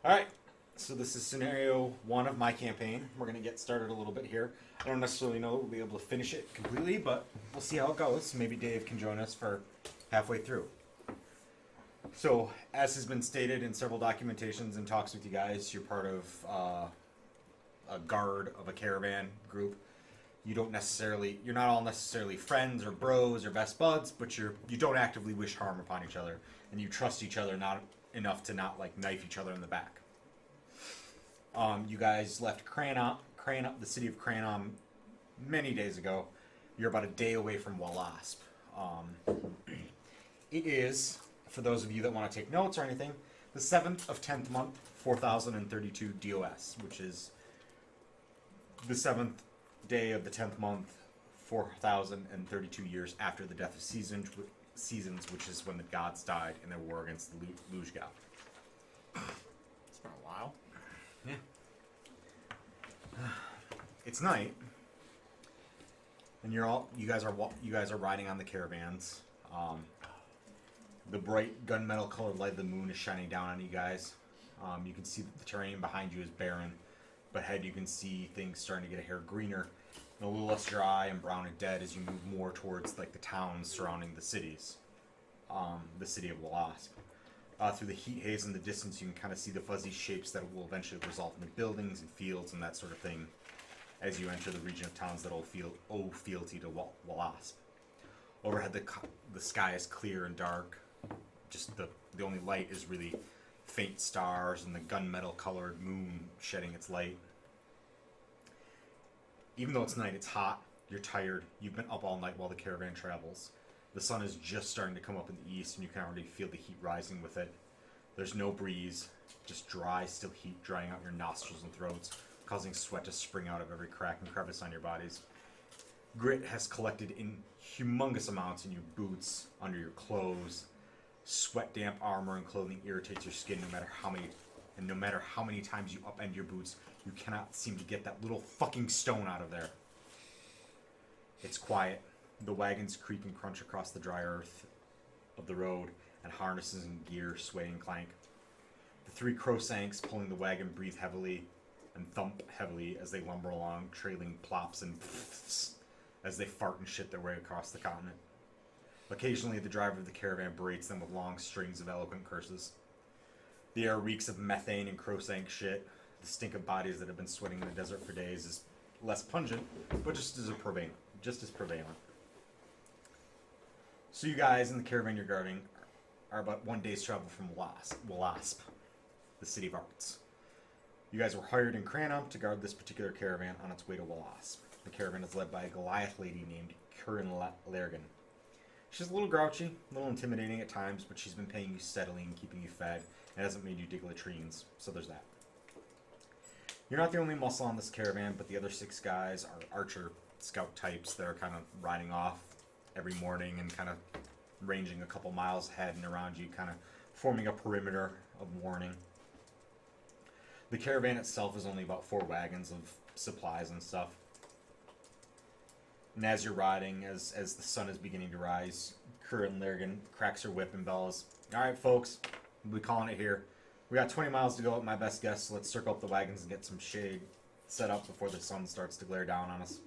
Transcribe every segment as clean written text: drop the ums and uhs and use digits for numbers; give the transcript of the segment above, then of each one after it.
Alright, so this is scenario one of my campaign. We're going to get started a little bit here. I don't necessarily know we'll be able to finish it completely, but we'll see how it goes. Maybe Dave can join us for halfway through. So, as has been stated in several documentations and talks with you guys, you're part of a guard of a caravan group. You're not all necessarily friends or bros or best buds, but you don't actively wish harm upon each other, and you trust each other not enough to not like knife each other in the back. You guys left the city of Cranon, many days ago. You're about a day away from Walasp. It is, for those of you that want to take notes or anything, the 7th of 10th month, 4032 DOS, which is the 7th day of the 10th month, 4032 years after the death of Seasons, which is when the gods died in their war against the Lujgal. It's been a while. Yeah. It's night, and you guys are riding on the caravans. The bright gunmetal colored light of the moon is shining down on you guys. You can see that the terrain behind you is barren, but ahead you can see things starting to get a hair greener and a little less dry and brown and dead as you move more towards like the towns surrounding the cities. The city of Walasp. Through the heat haze in the distance, you can kind of see the fuzzy shapes that will eventually result in the buildings and fields and that sort of thing as you enter the region of towns that owe fealty to Walasp. Overhead, the sky is clear and dark. Just the only light is really faint stars and the gunmetal colored moon shedding its light. Even though it's night, it's hot, you're tired, you've been up all night while the caravan travels. The sun is just starting to come up in the east, and you can already feel the heat rising with it. There's no breeze, just dry, still heat drying out your nostrils and throats, causing sweat to spring out of every crack and crevice on your bodies. Grit has collected in humongous amounts in your boots, under your clothes. Sweat-damp armor and clothing irritates your skin no matter how many times you upend your boots, you cannot seem to get that little fucking stone out of there. It's quiet. The wagons creak and crunch across the dry earth of the road, and harnesses and gear sway and clank. The 3 Crosanks pulling the wagon breathe heavily and thump heavily as they lumber along, trailing plops and pfffs as they fart and shit their way across the continent. Occasionally, the driver of the caravan berates them with long strings of eloquent curses. The air reeks of methane and Crosank shit. The stink of bodies that have been sweating in the desert for days is less pungent, but just as prevalent. So you guys in the caravan you're guarding are about 1 day's travel from Walasp, the city of arts. You guys were hired in Cranon to guard this particular caravan on its way to Walasp. The caravan is led by a Goliath lady named Curran Lergan. She's a little grouchy, a little intimidating at times, but she's been paying you steadily and keeping you fed, and hasn't made you dig latrines, so there's that. You're not the only muscle on this caravan, but the other 6 guys are archer scout types that are kind of riding off every morning and kind of ranging a couple miles ahead and around you, kind of forming a perimeter of warning. The caravan itself is only about 4 wagons of supplies and stuff. And as you're riding, as the sun is beginning to rise, Curran Lergan cracks her whip and bells. Alright folks, we'll be calling it here. We got 20 miles to go at my best guess, so let's circle up the wagons and get some shade set up before the sun starts to glare down on us.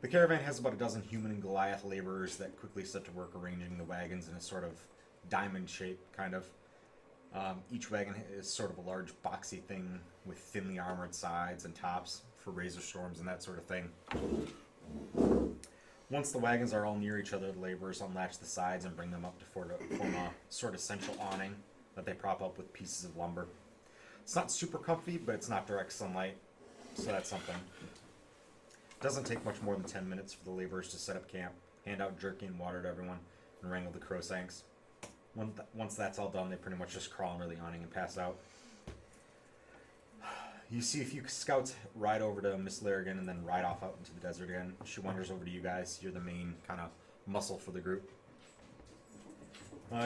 The caravan has about a dozen human and Goliath laborers that quickly set to work arranging the wagons in a sort of diamond shape, kind of. Each wagon is sort of a large boxy thing with thinly armored sides and tops for razor storms and that sort of thing. Once the wagons are all near each other, the laborers unlatch the sides and bring them up to form a sort of central awning that they prop up with pieces of lumber. It's not super comfy, but it's not direct sunlight, so that's something. It doesn't take much more than 10 minutes for the laborers to set up camp, hand out jerky and water to everyone, and wrangle the Crosanks. Once that's all done, they pretty much just crawl under the awning and pass out. You see a few scouts ride over to Miss Lergan and then ride off out into the desert again. She wanders over to you guys. You're the main kind of muscle for the group.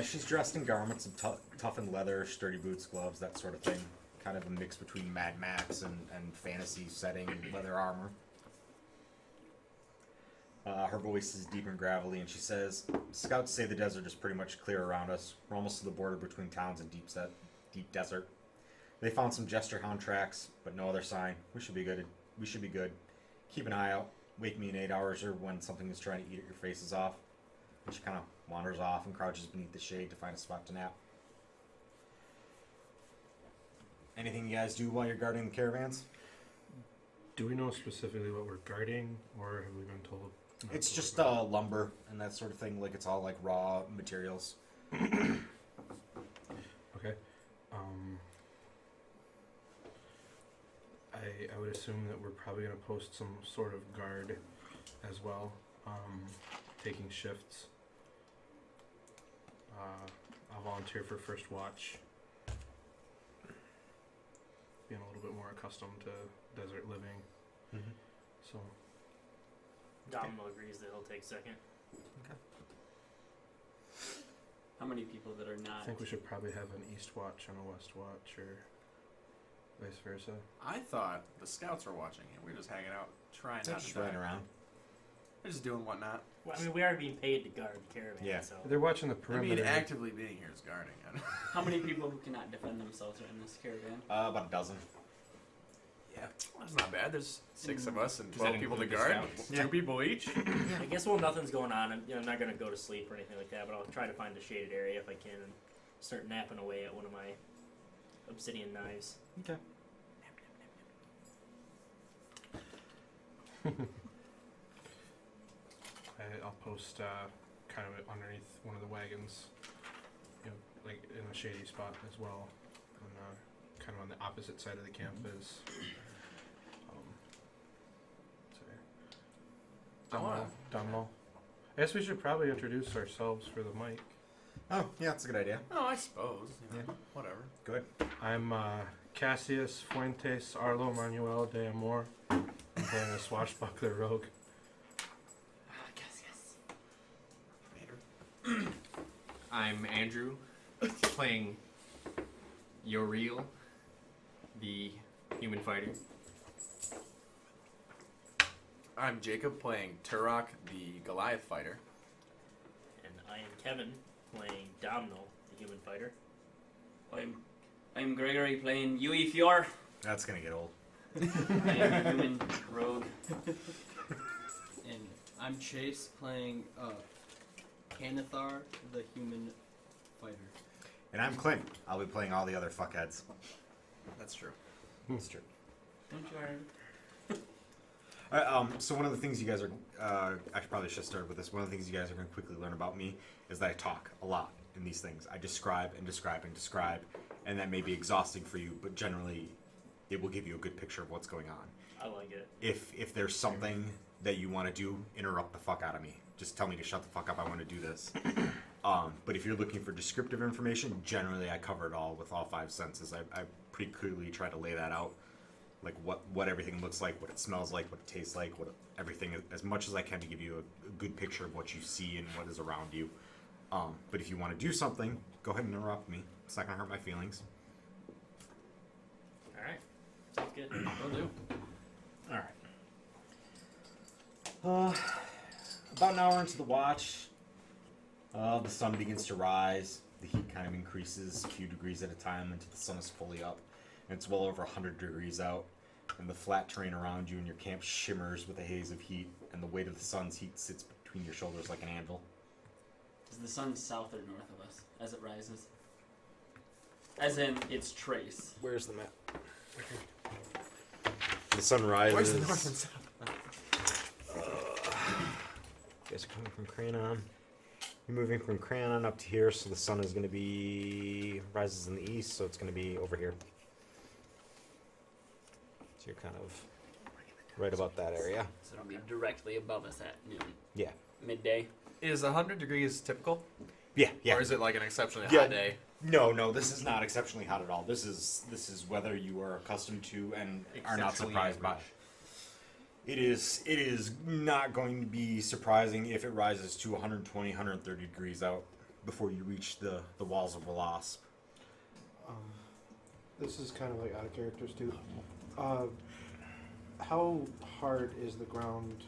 She's dressed in garments of toughened leather, sturdy boots, gloves, that sort of thing. Kind of a mix between Mad Max and fantasy setting leather armor. Her voice is deep and gravelly, and she says, "Scouts say the desert is pretty much clear around us. We're almost to the border between towns and deep desert. They found some jester hound tracks, but no other sign. We should be good. We should be good. Keep an eye out. Wake me in 8 hours or when something is trying to eat your faces off." And she kind of wanders off and crouches beneath the shade to find a spot to nap. Anything you guys do while you're guarding the caravans? Do we know specifically what we're guarding, or have we been told? It's just lumber and that sort of thing. Like it's all like raw materials. Okay. I would assume that we're probably going to post some sort of guard as well, taking shifts. I'll volunteer for first watch. Being a little bit more accustomed to desert living. Mm-hmm. So, Domino agrees that he'll take second. How many people that are I not? think we should probably have an east watch and a west watch, or vice versa. I thought the scouts were watching and we're just hanging out, trying not Just to running die. around. We're just doing whatnot. Well, I mean, we are being paid to guard the caravan, Yeah. so... They're watching the I perimeter. mean, actively being here is guarding. How many people who cannot defend themselves are in this caravan? About a dozen. Yeah, that's not bad. There's 6 of us and Does that 12 people to include the guard. scouts? 2 people each. I guess while nothing's going on, I'm not going to go to sleep or anything like that, but I'll try to find a shaded area if I can and start napping away at one of my obsidian knives. Okay. I'll post kind of underneath one of the wagons, like in a shady spot as well, and kind of on the opposite side of the camp is. Domino. I guess we should probably introduce ourselves for the mic. Oh, yeah, that's a good idea. Oh, I suppose. You know, Yeah. Whatever. Good. I'm Cassius Fuentes Arlo Manuel de Amor. I'm playing a swashbuckler rogue. Yes. Later. I'm Andrew, playing Yoril, the human fighter. I'm Jacob playing Turok, the Goliath fighter. And I am Kevin, playing Domino, the human fighter. I'm Gregory playing Yui Fior. That's gonna get old. I am a human rogue. And I'm Chase playing Kanathar, the human fighter. And I'm Clint. I'll be playing all the other fuckheads. That's true. That's true. Don't you already? So one of the things you guys are, I probably should start with this. One of the things you guys are going to quickly learn about me is that I talk a lot in these things. I describe and describe and describe, and that may be exhausting for you, but generally, it will give you a good picture of what's going on. I like it. If there's something that you want to do, interrupt the fuck out of me. Just tell me to shut the fuck up. I want to do this. But if you're looking for descriptive information, generally I cover it all with all 5 senses. I pretty clearly try to lay that out. Like what everything looks like, what it smells like, what it tastes like, what everything, as much as I can to give you a good picture of what you see and what is around you. But if you want to do something, go ahead and interrupt me. It's not going to hurt my feelings. Alright. Sounds good. Will do. Alright. About an hour into the watch, the sun begins to rise. The heat kind of increases a few degrees at a time until the sun is fully up. And it's well over 100 degrees out. And the flat terrain around you and your camp shimmers with a haze of heat. And the weight of the sun's heat sits between your shoulders like an anvil. Is the sun south or north of us as it rises? As in its trace. Where's the map? The sun rises. Where's the north and south? You guys are coming from Cranon. You're moving from Cranon up to here, so the sun is going to be rises in the east, so it's going to be over here. So you're kind of right about that area. So it'll be directly above us at noon. Yeah. Midday. Is 100 degrees typical? Yeah, yeah. Or is it like an exceptionally Yeah. hot day? No, this is not exceptionally hot at all. This is weather you are accustomed to and are not Exceptionally surprised by. average. It is not going to be surprising if it rises to 120, 130 degrees out before you reach the walls of Walasp. This is kind of like out of characters too. How hard is the ground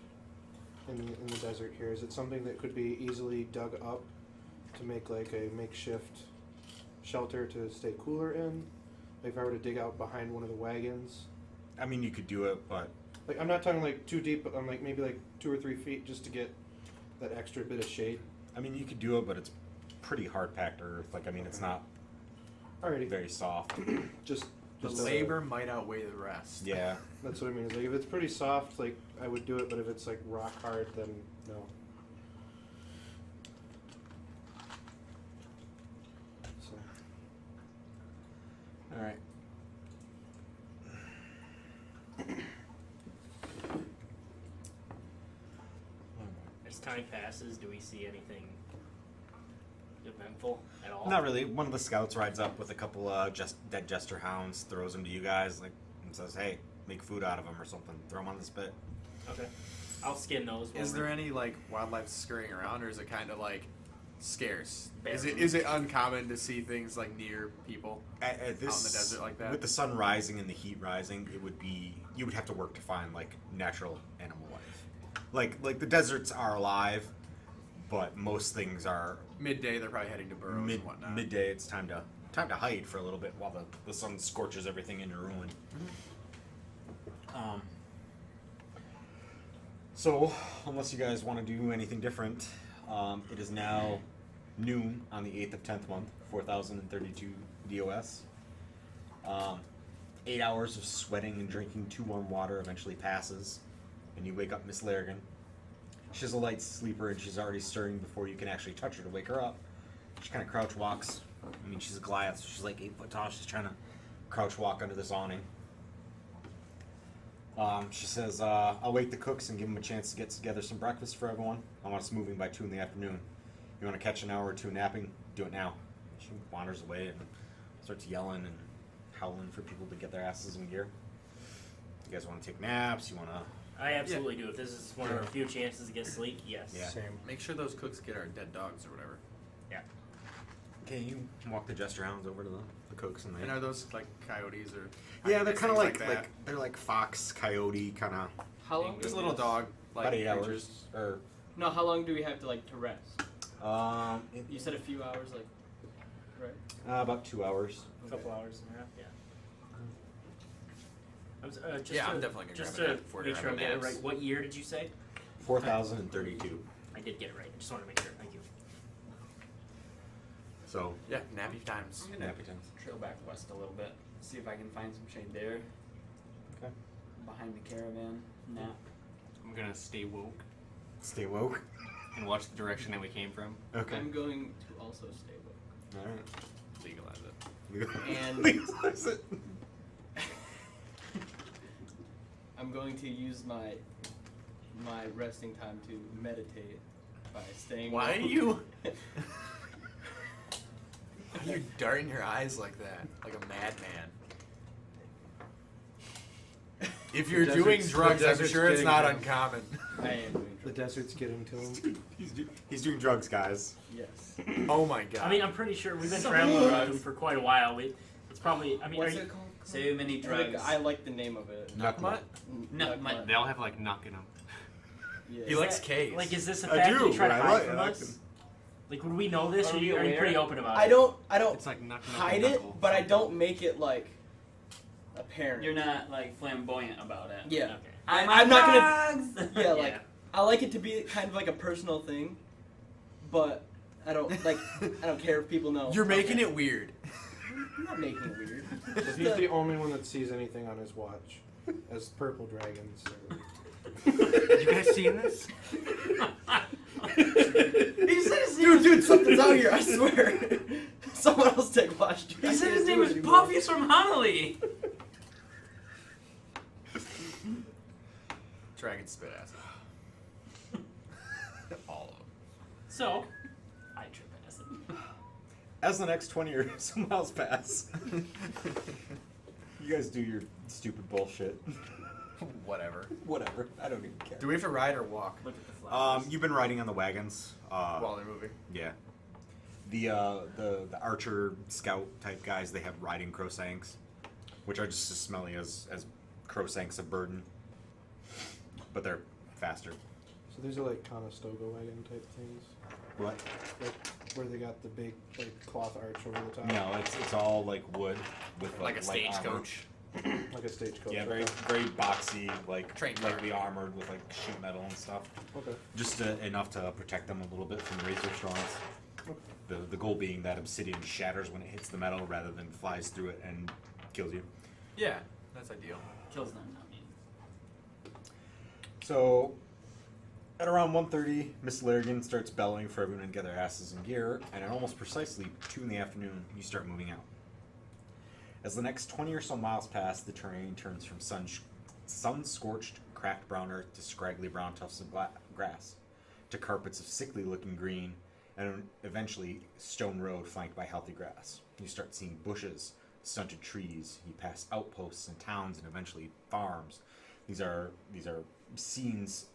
in the desert here? Is it something that could be easily dug up to make like a makeshift shelter to stay cooler in? Like if I were to dig out behind one of the wagons? I mean, you could do it, but Like I'm not talking like too deep, but I'm like maybe like 2 or 3 feet just to get that extra bit of shade. I mean, you could do it, but it's pretty hard packed earth. Like, I mean, it's not Alrighty, very soft. just The just labor might outweigh the rest. Yeah. that's what I mean. Is like if it's pretty soft, like I would do it, but if it's like rock hard, then no. So All right. As time passes, do we see anything eventful at all? Not really. One of the scouts rides up with a couple dead jester hounds, throws them to you guys, like, and says, "Hey, make food out of them or something. Throw them on the spit." Okay. I'll skin those. Is when there any like wildlife scurrying around, or is it kind of like scarce? Barely. Is it uncommon to see things like near people At this, out in the desert like that? with the sun rising and the heat rising, it would be you would have to work to find like natural animal life. Like the deserts are alive, but most things are Midday, they're probably heading to burrows and whatnot. midday. It's time to hide for a little bit while the sun scorches everything into ruin. So, unless you guys want to do anything different, it is now noon on the 8th of 10th month, 4032 DOS. 8 hours of sweating and drinking too warm water eventually passes, and you wake up Miss Larrigan. She's a light sleeper, and she's already stirring before you can actually touch her to wake her up. She kind of crouch walks. I mean, she's a Goliath, so she's like 8 foot tall. She's trying to crouch walk under this awning. She says, I'll wake the cooks and give them a chance to get together some breakfast for everyone. I want us moving by 2 in the afternoon. You want to catch an hour or two napping? Do it now. She wanders away and starts yelling and howling for people to get their asses in gear. You guys want to take naps? You want to... I absolutely do. If this is one of our few chances to get sleep, yes. Yeah. Same. Make sure those cooks get our dead dogs or whatever. Okay, you walk the jester hounds over to the cooks and And they... are those like coyotes or? Yeah, they're kind of things like, that? they're like fox, coyote, kind of... How long? Just a do we little have- dog. Like About 8 hours. creatures. Or, No, how long do we have to like to rest? it, You said a few hours, like, right? about 2 hours. A couple hours and a half, yeah. Just Yeah, to, I'm definitely gonna just grab a to nap before make I sure I have get it naps. right. What year did you say? 4032. I did get it right. I just want to make sure. Thank you. So, Yeah, nappy times. I'm gonna nappy times. trail back west a little bit, see if I can find some shade there. Okay. Behind the caravan. Nap. I'm gonna stay woke Stay woke. and watch the direction that we came from. Okay. I'm going to also stay woke. All right. Legalize it. And- Legalize it. I'm going to use my resting time to meditate by staying. Why are woke. you? Why are you darting your eyes like that, like a madman? If you're The doing desert's- drugs, the I'm desert's sure it's getting not to him. uncommon. I am doing the drugs. desert's getting to him. He's doing drugs, guys. Yes. Oh my god. I mean, I'm pretty sure we've been So traveling many with them drugs. for quite a while. It's probably. I mean, What's are you, it called? So many drugs. I like the name of it. Nutmut? Nutmut. They all have like knock in them. Yeah. He likes that- K's. Like, is this a I fact do, that you try to but I hide like- from I like us? them. Like, would we know this, Are or we are you pretty aware? open about I it? don't It's like knock hide it, but I don't make it like apparent. You're not like flamboyant about it. Yeah. Okay. I'm not gonna. gonna. Yeah, like Yeah. I like it to be kind of like a personal thing, but I don't like. I don't care if people know. You're making it weird. I'm not making it weird. He's the only one that sees anything on his watch as purple dragons. Did you guys see this? He said his name dude, something's out here. I swear. Someone else take watch. Dude. He I said can't his do name it was anymore. Puffy from Honolulu. Dragon spit acid. All of them. So, I trip acid. As the next 20 or so miles pass, you guys do your stupid bullshit. Whatever. Whatever. I don't even care. Do we have to ride or walk look at the flowers. You've been riding on the wagons. while they're moving? Yeah. The archer scout type guys, they have riding crowsanks, which are just as smelly as crowsanks of burden, but they're faster. So these are like Conestoga wagon type things, What? like where they got the big like cloth arch over the top. No, it's all like wood with Like a light armor. stagecoach. Like a stagecoach. Yeah, okay. very boxy, like Train car. lightly armored with like sheet metal and stuff. Okay. Just enough to protect them a little bit from razor storms. Okay. The goal being that obsidian shatters when it hits the metal rather than flies through it and kills you. Yeah, that's ideal. Kills them, not me. So, at around 1:30, Miss Larrigan starts bellowing for everyone to get their asses in gear, and at almost precisely 2 in the afternoon, you start moving out. As the next 20 or so miles pass, the terrain turns from sun-scorched, cracked brown earth to scraggly brown tufts of grass, to carpets of sickly-looking green, and eventually stone road flanked by healthy grass. You start seeing bushes, stunted trees. You pass outposts and towns, and eventually farms. These are scenes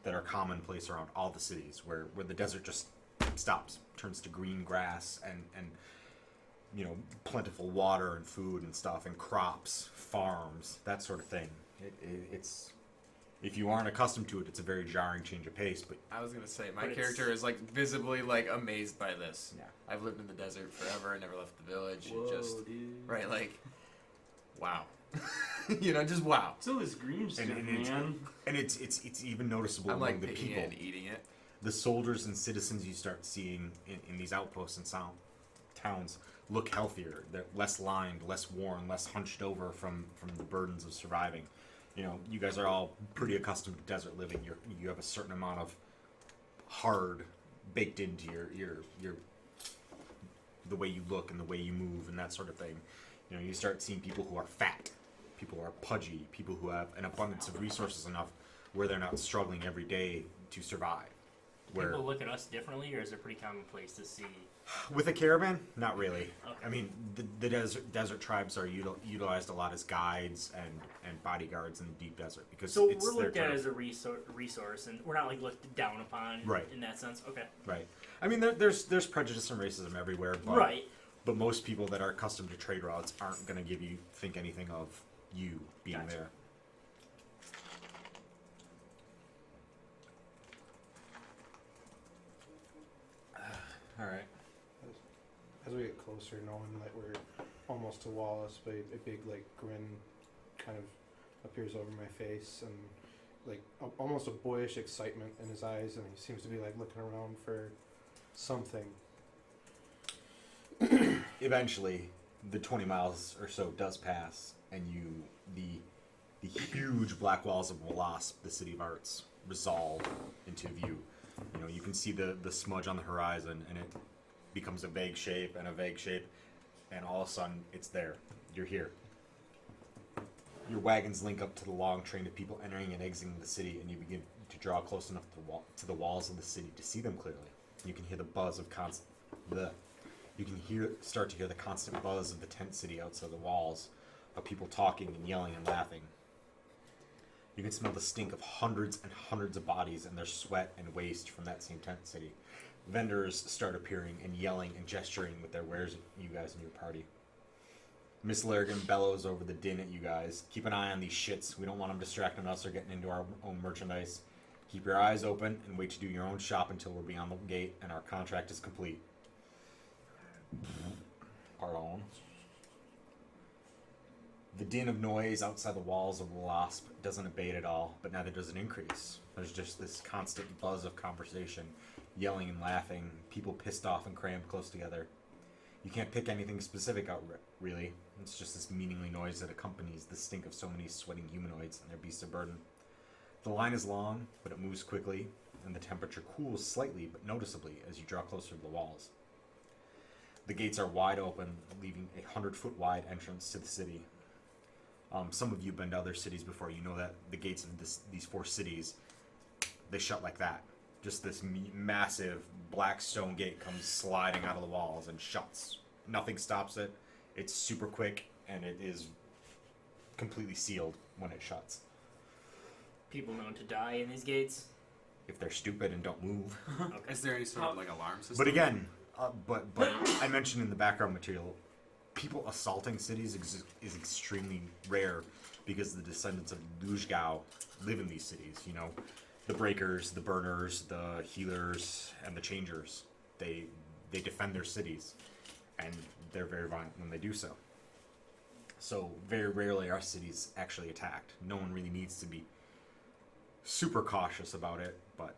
that are commonplace around all the cities, where the desert just stops, turns to green grass and you know, plentiful water and food and stuff, and crops, farms, that sort of thing. It's if you aren't accustomed to it, it's a very jarring change of pace. But I was gonna say my But it's- character is like visibly like amazed by this. yeah, I've lived in the desert forever. I never left the village. Whoa, and just dude. right, like, wow. You know, just wow. So this green stuff, man. and it's even noticeable I'm among like the picking people. it and eating it. The soldiers and citizens you start seeing in these outposts and towns look healthier. They're less lined, less worn, less hunched over from the burdens of surviving. You know, you guys are all pretty accustomed to desert living. You have a certain amount of hard baked into your the way you look and the way you move and that sort of thing. You know, you start seeing people who are fat, people who are pudgy, people who have an abundance of resources enough where they're not struggling every day to survive. Where People look at us differently, or is it a pretty commonplace to see? with a caravan, not really. Okay. I mean, the desert tribes are utilized a lot as guides and bodyguards in the deep desert because So it's we're their looked at turf. as a resource, and we're not like looked down upon Right. in that sense. Okay. Right. I mean, there's prejudice and racism everywhere, but Right. but most people that are accustomed to trade routes aren't going to think anything of you being Gotcha. there. All right. As we get closer, knowing that we're almost to Wallace, but a big like grin kind of appears over my face, and like almost a boyish excitement in his eyes, and he seems to be like looking around for something. Eventually, the 20 miles or so does pass, and the huge black walls of Wasp, the city of arts, resolve into view. You know, you can see the smudge on the horizon, and it becomes a vague shape, and all of a sudden, it's there. You're here. Your wagons link up to the long train of people entering and exiting the city, and you begin to draw close enough to the walls of the city to see them clearly. You can hear the buzz of start to hear the constant buzz of the tent city outside the walls, of people talking and yelling and laughing. You can smell the stink of hundreds and hundreds of bodies and their sweat and waste from that same tent city. Vendors start appearing and yelling and gesturing with their wares at you guys and your party. Miss Larrigan bellows over the din at you guys. Keep an eye on these shits. We don't want them distracting us or getting into our own merchandise. Keep your eyes open and wait to do your own shop until we're beyond the gate and our contract is complete. Pardon. The din of noise outside the walls of Wasp doesn't abate at all, but neither does it increase. There's just this constant buzz of conversation, yelling and laughing, people pissed off and crammed close together. You can't pick anything specific out, really. It's just this meaningless noise that accompanies the stink of so many sweating humanoids and their beasts of burden. The line is long, but it moves quickly, and the temperature cools slightly but noticeably as you draw closer to the walls. The gates are wide open, leaving a 100-foot wide entrance to the city. Some of you have been to other cities before. You know that the gates of these 4 cities, they shut like that. Just this massive black stone gate comes sliding out of the walls and shuts. Nothing stops it. It's super quick, and it is completely sealed when it shuts. People known to die in these gates. If they're stupid and don't move. Okay. Is there any sort of like alarm system? But again, but I mentioned in the background material, people assaulting cities is extremely rare because the descendants of Luzgao live in these cities. You know, the breakers, the burners, the healers, and the changers. They defend their cities, and they're very violent when they do so. So very rarely are cities actually attacked. No one really needs to be super cautious about it, but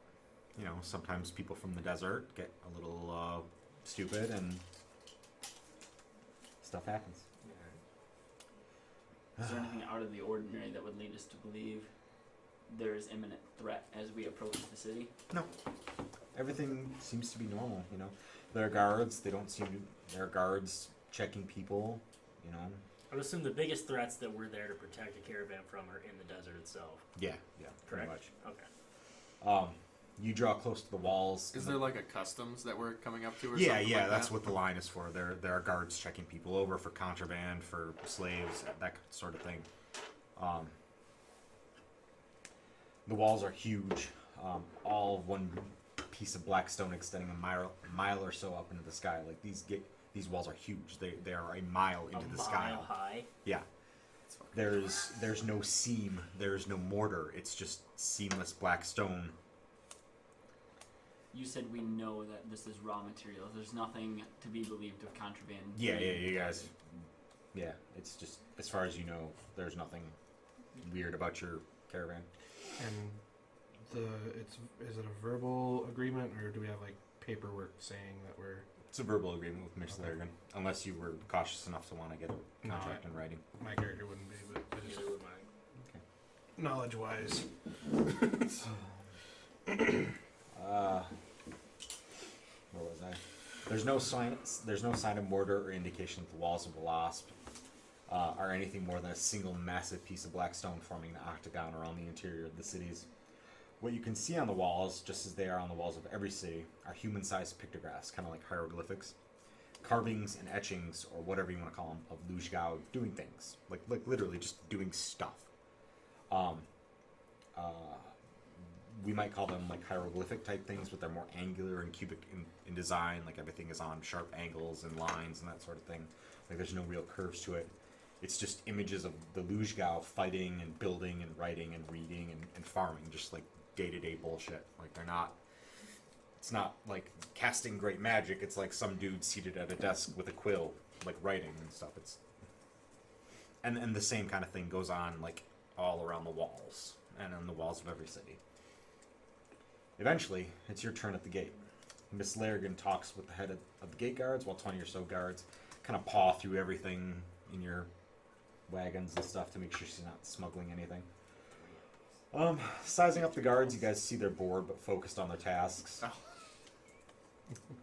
you know, sometimes people from the desert get a little stupid and stuff happens. Is there anything out of the ordinary that would lead us to believe there is imminent threat as we approach the city? No. Everything seems to be normal, you know. There are guards, there are guards checking people, you know. I would assume the biggest threats that we're there to protect a caravan from are in the desert itself. Yeah, pretty Correct? Okay. You draw close to the walls. Is there like a customs that we're coming up to or Yeah, something yeah, like that's that? what the line is for. There are guards checking people over for contraband, for slaves, that sort of thing. The walls are huge, all of one piece of black stone extending a mile or so up into the sky. Like these walls are huge. They are a mile into the sky. A mile high? Yeah. There's no seam, there's no mortar. It's just seamless black stone. You said we know that this is raw material. There's nothing to be believed of contraband. Yeah, you guys. Yeah, it's just as far as you know, there's nothing weird about your caravan. And is it a verbal agreement, or do we have like paperwork saying that we're? It's a verbal agreement with Mr. Larrigan, unless you were cautious enough to want to get a No, contract in writing. My character wouldn't be, but I just Neither would mine. knowledge-wise. Where was I? There's no sign of mortar or indication that the walls of the Wasp are anything more than a single massive piece of black stone forming the octagon around the interior of the cities. What you can see on the walls, just as they are on the walls of every city, are human-sized pictographs, kind of like hieroglyphics, carvings and etchings, or whatever you want to call them, of Luzhgao doing things, like literally just doing stuff. We might call them like hieroglyphic type things, but they're more angular and cubic in design. Like everything is on sharp angles and lines and that sort of thing. Like there's no real curves to it. It's just images of the Luzhgao fighting and building and writing and reading and farming, just like day-to-day bullshit. Like it's not like casting great magic. It's like some dude seated at a desk with a quill, like writing and stuff. And the same kind of thing goes on like all around the walls and on the walls of every city. Eventually, it's your turn at the gate. Miss Larrigan talks with the head of the gate guards, while 20 or so guards kind of paw through everything in your wagons and stuff to make sure she's not smuggling anything. Sizing up the guards, you guys see they're bored but focused on their tasks. Oh.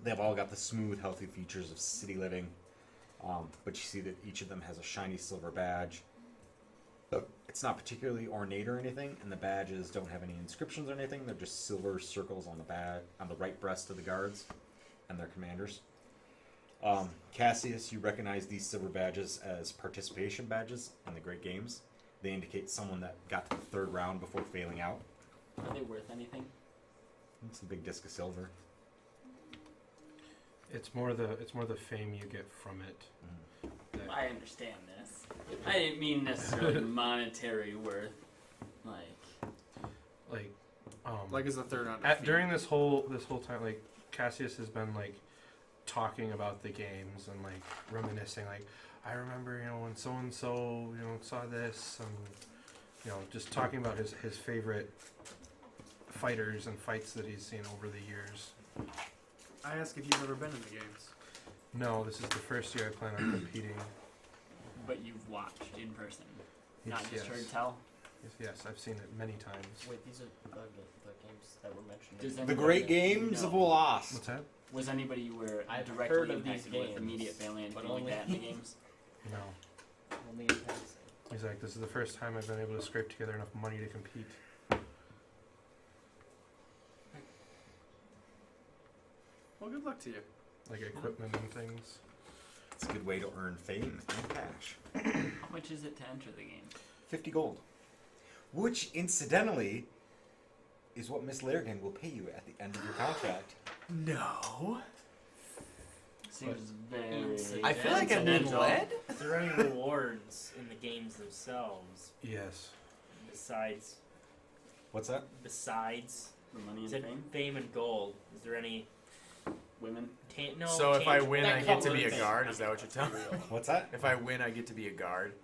They've all got the smooth, healthy features of city living, but you see that each of them has a shiny silver badge. It's not particularly ornate or anything, and the badges don't have any inscriptions or anything. They're just silver circles on the right breast of the guards and their commanders. Cassius, you recognize these silver badges as participation badges in the Great Games. They indicate someone that got to the third round before failing out. Are they worth anything? It's a big disc of silver. It's more the fame you get from it. that- I understand this. I didn't mean necessarily monetary worth. Like is the third round during this whole time, like Cassius has been like talking about the games and like reminiscing. Like I remember, when so and so, saw this, and just talking about his favorite fighters and fights that he's seen over the years. I ask if you've ever been in the games. No, this is the first year I plan on competing. But you've watched in person, not Yes. just heard tell. Yes, I've seen it many times. Wait, these are the games that were mentioned. Does The anybody Great Games of know? Walas. What's that? Was anybody you were I've directly heard of these impacted with, games, immediate family, but anything like only- that in the games? No. Only in passing. He's like, this is the first time I've been able to scrape together enough money to compete. Well, good luck to you. Like equipment and things. It's a good way to earn fame and cash. How much is it to enter the game? 50 gold. Which, incidentally, is what Miss Larrigan will pay you at the end of your contract. No. Seems very. I feel like I need incidental. lead. Is there any rewards in the games themselves Yes. besides What's that? Besides, For money is and it fame. fame and gold? Is there any? Women. No. So if I tangible- win, that I get to comes be a with guard. Is that what you're telling me? What's that? If I win, I get to be a guard.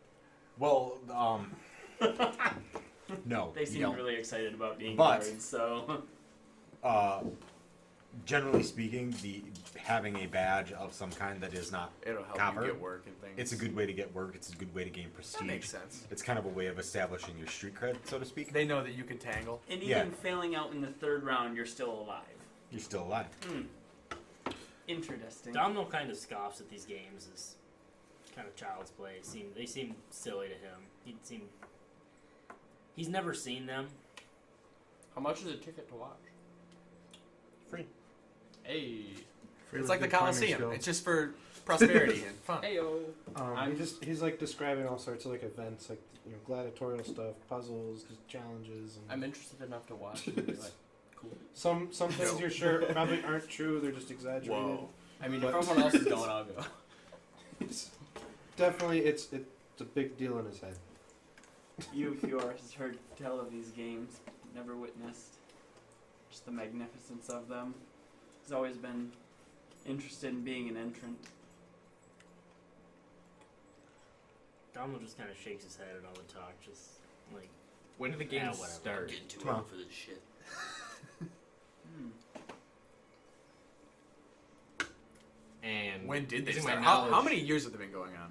Well, no. They you seem don't. really excited about being But- guards, so Generally speaking, having a badge of some kind that is not It'll help Copper. you get work and things. it's a good way to get work. It's a good way to gain prestige. That makes sense. It's kind of a way of establishing your street cred, so to speak. They know that you can tangle. and Yeah. even failing out in the 3rd round, you're still alive. You're still alive. Interesting. Domino kind of scoffs at these games as kind of child's play. They seem silly to him. He's never seen them. How much is a ticket to watch? Free. Hey. It's like the Good timing Coliseum. skill. It's just for prosperity and fun. Heyo. He's like describing all sorts of like events, like gladiatorial stuff, puzzles, just challenges. And I'm interested enough to watch and be like, cool. some things you're sure probably aren't true. They're just exaggerated. Whoa. I mean, But- if everyone else is going, I'll go. It's definitely it's a big deal in his head. You, Fior, has heard tell of these games, never witnessed. Just the magnificence of them. He's always been interested in being an entrant. Domino just kind of shakes his head at all the talk, just like When do the Yeah, games whatever. start? Getting too Tomorrow. old for this shit. And When did they using my start? How knowledge- many years have they been going on?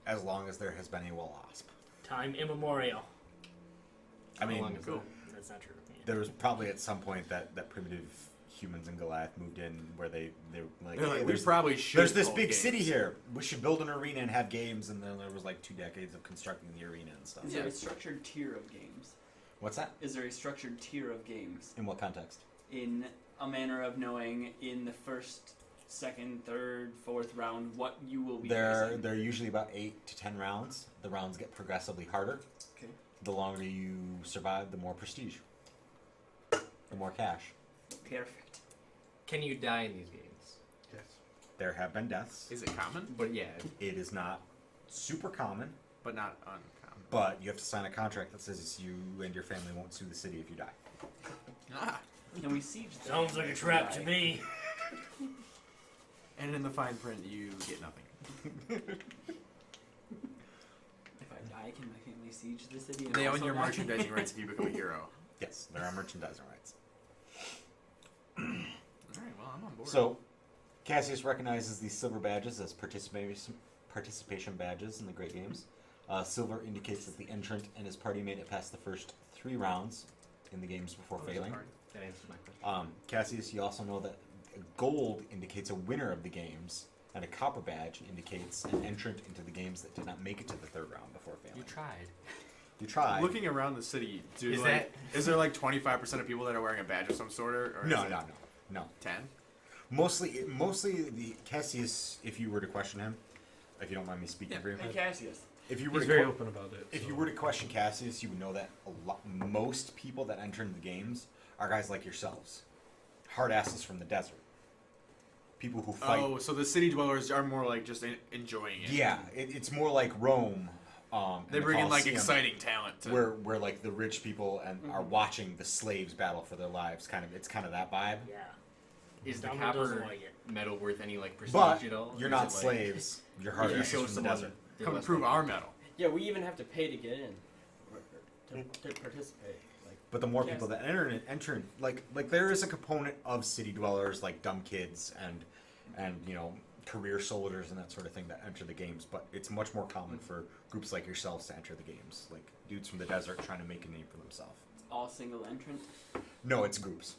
As long as there has been a wasp. time immemorial. I How mean, long is cool. That's not true. Yeah. there was probably at some point that primitive humans in Goliath moved in where they were like, They're hey, like, we there's, probably should. there's this hold big games. city here. We should build an arena and have games. And then there was like 2 decades of constructing the arena and stuff. Is there a structured tier of games? What's that? Is there a structured tier of games? In what context? In a manner of knowing in the 1st, 2nd, 3rd, 4th round what you will be facing? They're usually about 8 to 10 rounds. The rounds get progressively harder. Okay. The longer you survive, the more prestige. The more cash. Perfect. Can you die in these games? Yes. There have been deaths. Is it common? But yeah, It is not super common, But not uncommon. but you have to sign a contract that says you and your family won't sue the city if you die. Ah. Can we siege them? Sounds like a trap to me. And in the fine print, you get nothing. If I die, can my family siege the city? And They own also your die? merchandising rights if you become a hero. Yes, there are merchandising rights. Alright, well, I'm on board. So, Cassius recognizes these silver badges as participation badges in the Great Games. Silver indicates that the entrant and his party made it past the first 3 rounds in the games before failing. that answers my question. Cassius, you also know that gold indicates a winner of the games, and a copper badge indicates an entrant into the games that did not make it to the 3rd round before failing. You tried. You tried. Looking around the city, Is is there like 25% of people that are wearing a badge of some sort, or No, is it no. 10? Mostly the Cassius. If you were to question him, if you don't mind me speaking for you, Hey, Cassius. if you were He's to very que- open about it. if so. you were to question Cassius, you would know that most people that enter into the games are guys like yourselves, hard asses from the desert, people who fight. Oh, so the city dwellers are more like just enjoying it. Yeah, it's more like Rome. And They the bring in like Colosseum, exciting talent. To, where like the rich people and are watching the slaves battle for their lives. It's kind of that vibe. Yeah. Is the Domino doesn't copper like it. medal worth any like prestige But at all? you're Or not is it, like, slaves. You're hard you asses show from the someone desert. they're come less prove like- our medal. Yeah, we even have to pay to get in. To participate. Like, But the more Yes. people that enter, like there is a component of city dwellers, like dumb kids and career soldiers and that sort of thing that enter the games. But it's much more common for groups like yourselves to enter the games, like dudes from the desert trying to make a name for themselves. It's all single entrant. No, it's groups.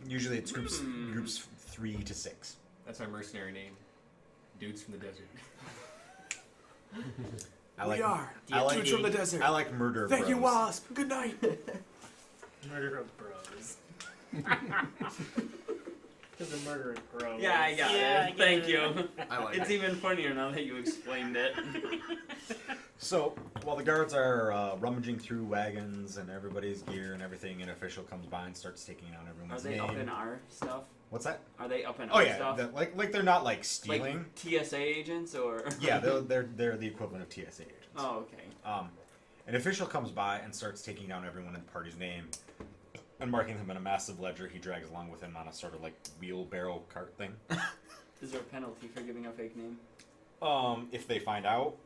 Usually, it's groups Hmm. groups 3 to 6. That's our mercenary name. Dudes from the desert. I like I like dudes from the desert. I like murder. Thank you, bros. Wasp. Good night. Murder of bros. Because of murder of bros. Yeah, I got Yeah, I it. get Thank it. you. I like It's it. even funnier now that you explained it. So while the guards are rummaging through wagons and everybody's gear and everything, an official comes by and starts taking out Are everyone's they name. up in our stuff? What's that? Are they up in Oh our yeah, stuff? like they're not like stealing. Like TSA agents or? Yeah, they're the equivalent of TSA agents. Oh, okay. An official comes by and starts taking down everyone in the party's name and marking them in a massive ledger he drags along with him on a sort of like wheelbarrow cart thing. Is there a penalty for giving a fake name? If they find out,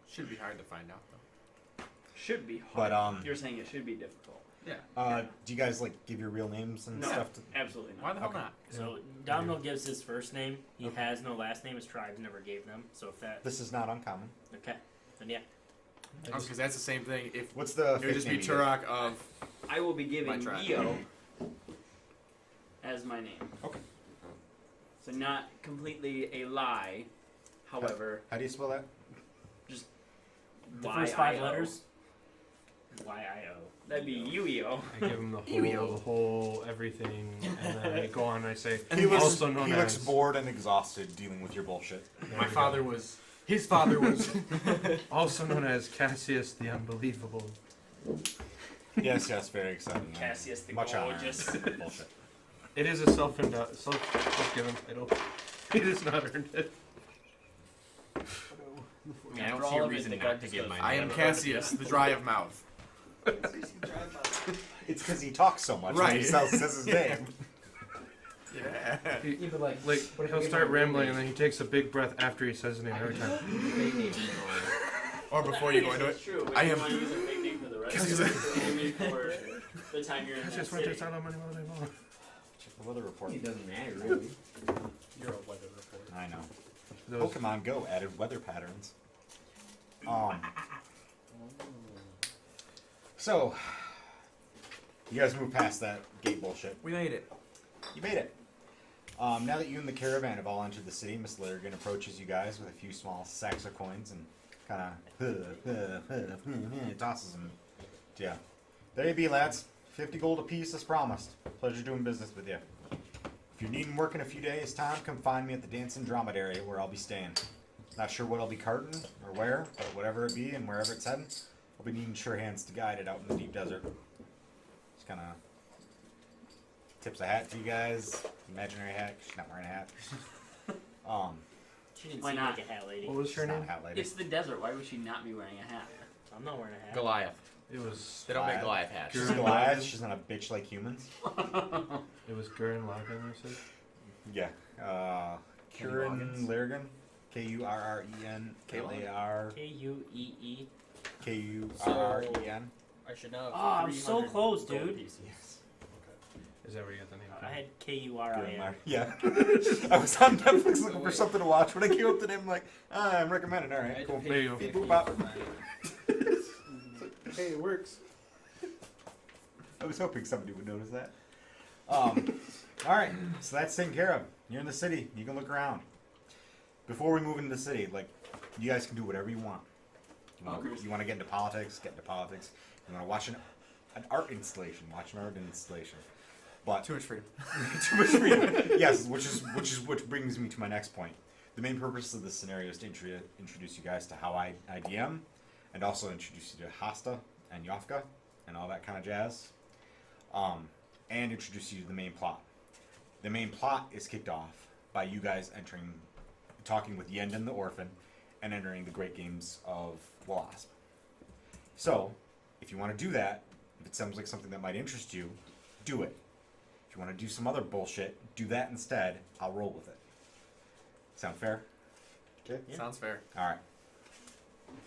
Should be hard to find out though. Should be hard. but You're saying it should be difficult. Yeah. do you guys like give your real names and No, stuff? To... absolutely Why not. the hell Okay. not? So Domino gives his first name. He has no last name. His tribe never gave them. So if that This is not uncommon. okay, then yeah. Because that's the same thing. If What's the? it would just be fake name you Turok of I will be giving My tribe. Eo as my name. Okay. So not completely a lie. However, How do you spell that? The first 5 Y-I-O. letters. Y-I-O. That'd be Yu-Gi-Oh. I give him the whole everything, and then I go on and I say, He looks, also known he as. looks bored and exhausted dealing with your bullshit. There my we father go. was. His father was. Also known as Cassius the Unbelievable. Yes, very exciting. Cassius the Much honor. Gorgeous. Bullshit. It is a self-given title. He has not earned it. I mean, I don't For see all a of it, reason the not guy to just give goes, my I name. am Cassius, the dry of mouth. It's because he talks so much. Right. Right. He says his name. Yeah. Yeah, but like, Like what if he'll you start get my rambling name? and then he takes a big breath after he says his name every time. Fake name. Or before you go into it. It's true. I I am- want to use a fake name for the rest Cassius. of it. Only for the time you're in that Cassius went to city. town on Monday morning. Check the weather report. It doesn't matter, really. You're a weather report. I know. Those, Pokemon Go added weather patterns. So, you guys move past that gate bullshit. We made it. You made it. Now that you and the caravan have all entered the city, Miss Lurgan approaches you guys with a few small sacks of coins and kind of tosses them. Yeah. There you be, lads. 50 gold apiece as promised. Pleasure doing business with you. If you're needing work in a few days' time, come find me at the Dancing Dromedary where I'll be staying. Not sure what I'll be carting or where, but whatever it be and wherever it's heading, I'll be needing sure hands to guide it out in the deep desert. Just kind of tips a hat to you guys. Imaginary hat. She's not wearing a hat. She didn't Why seem not? like a hat lady. what was She's her not a name? hat lady. It's the desert. Why would she not be wearing a hat? I'm not wearing a hat. Goliath. It was They don't make Goliath hats. She's Gurren Goliath. Lagann. She's not a bitch like humans. It was Gurren Lagann, you said? Yeah. Kieran Lurgan. Kurren. K-A-R. K-U-E-E. K-U-R-R-E-N. I should know. Oh, I'm so close, gold dude. pieces. Is that where you got the name I from? had K-U-R-I-N. Yeah. I was on Netflix looking for something to watch. When I came up to him, like, I'm recommended. All right, cool. There you go. Beep, boop, bop. Hey, it works. I was hoping somebody would notice that. All right, so that's taken care of. You're in the city. You can look around. Before we move into the city, like, you guys can do whatever you want. You want to get into politics? Get into politics. You want to watch an art installation? Watch an art installation. But Too much freedom. too much freedom. Yes, which brings me to my next point. The main purpose of this scenario is to introduce you guys to how I DM, and also introduce you to Hasta and Yofka and all that kind of jazz, and introduce you to the main plot. The main plot is kicked off by you guys talking with Yendon the Orphan, and entering the Great Games of Wasp. So, if you want to do that, if it sounds like something that might interest you, do it. If you want to do some other bullshit, do that instead. I'll roll with it. Sound fair? Okay. Yeah. Sounds fair. All right.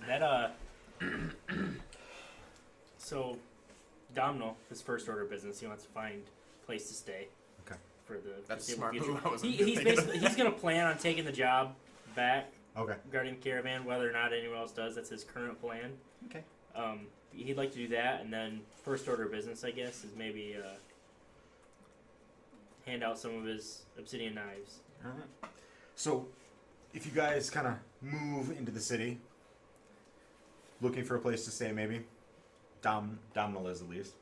That, so, Domino, his first order of business, he wants to find a place to stay. Okay. For the That's a foreseeable smart future. move. I wasn't He's thinking of basically, he's going to plan on taking the job back, Okay. guarding the caravan, whether or not anyone else does. That's his current plan. Okay. He'd like to do that, and then first order of business, I guess, is maybe hand out some of his obsidian knives. All right. So, if you guys kind of move into the city, looking for a place to stay, maybe Domino is at least.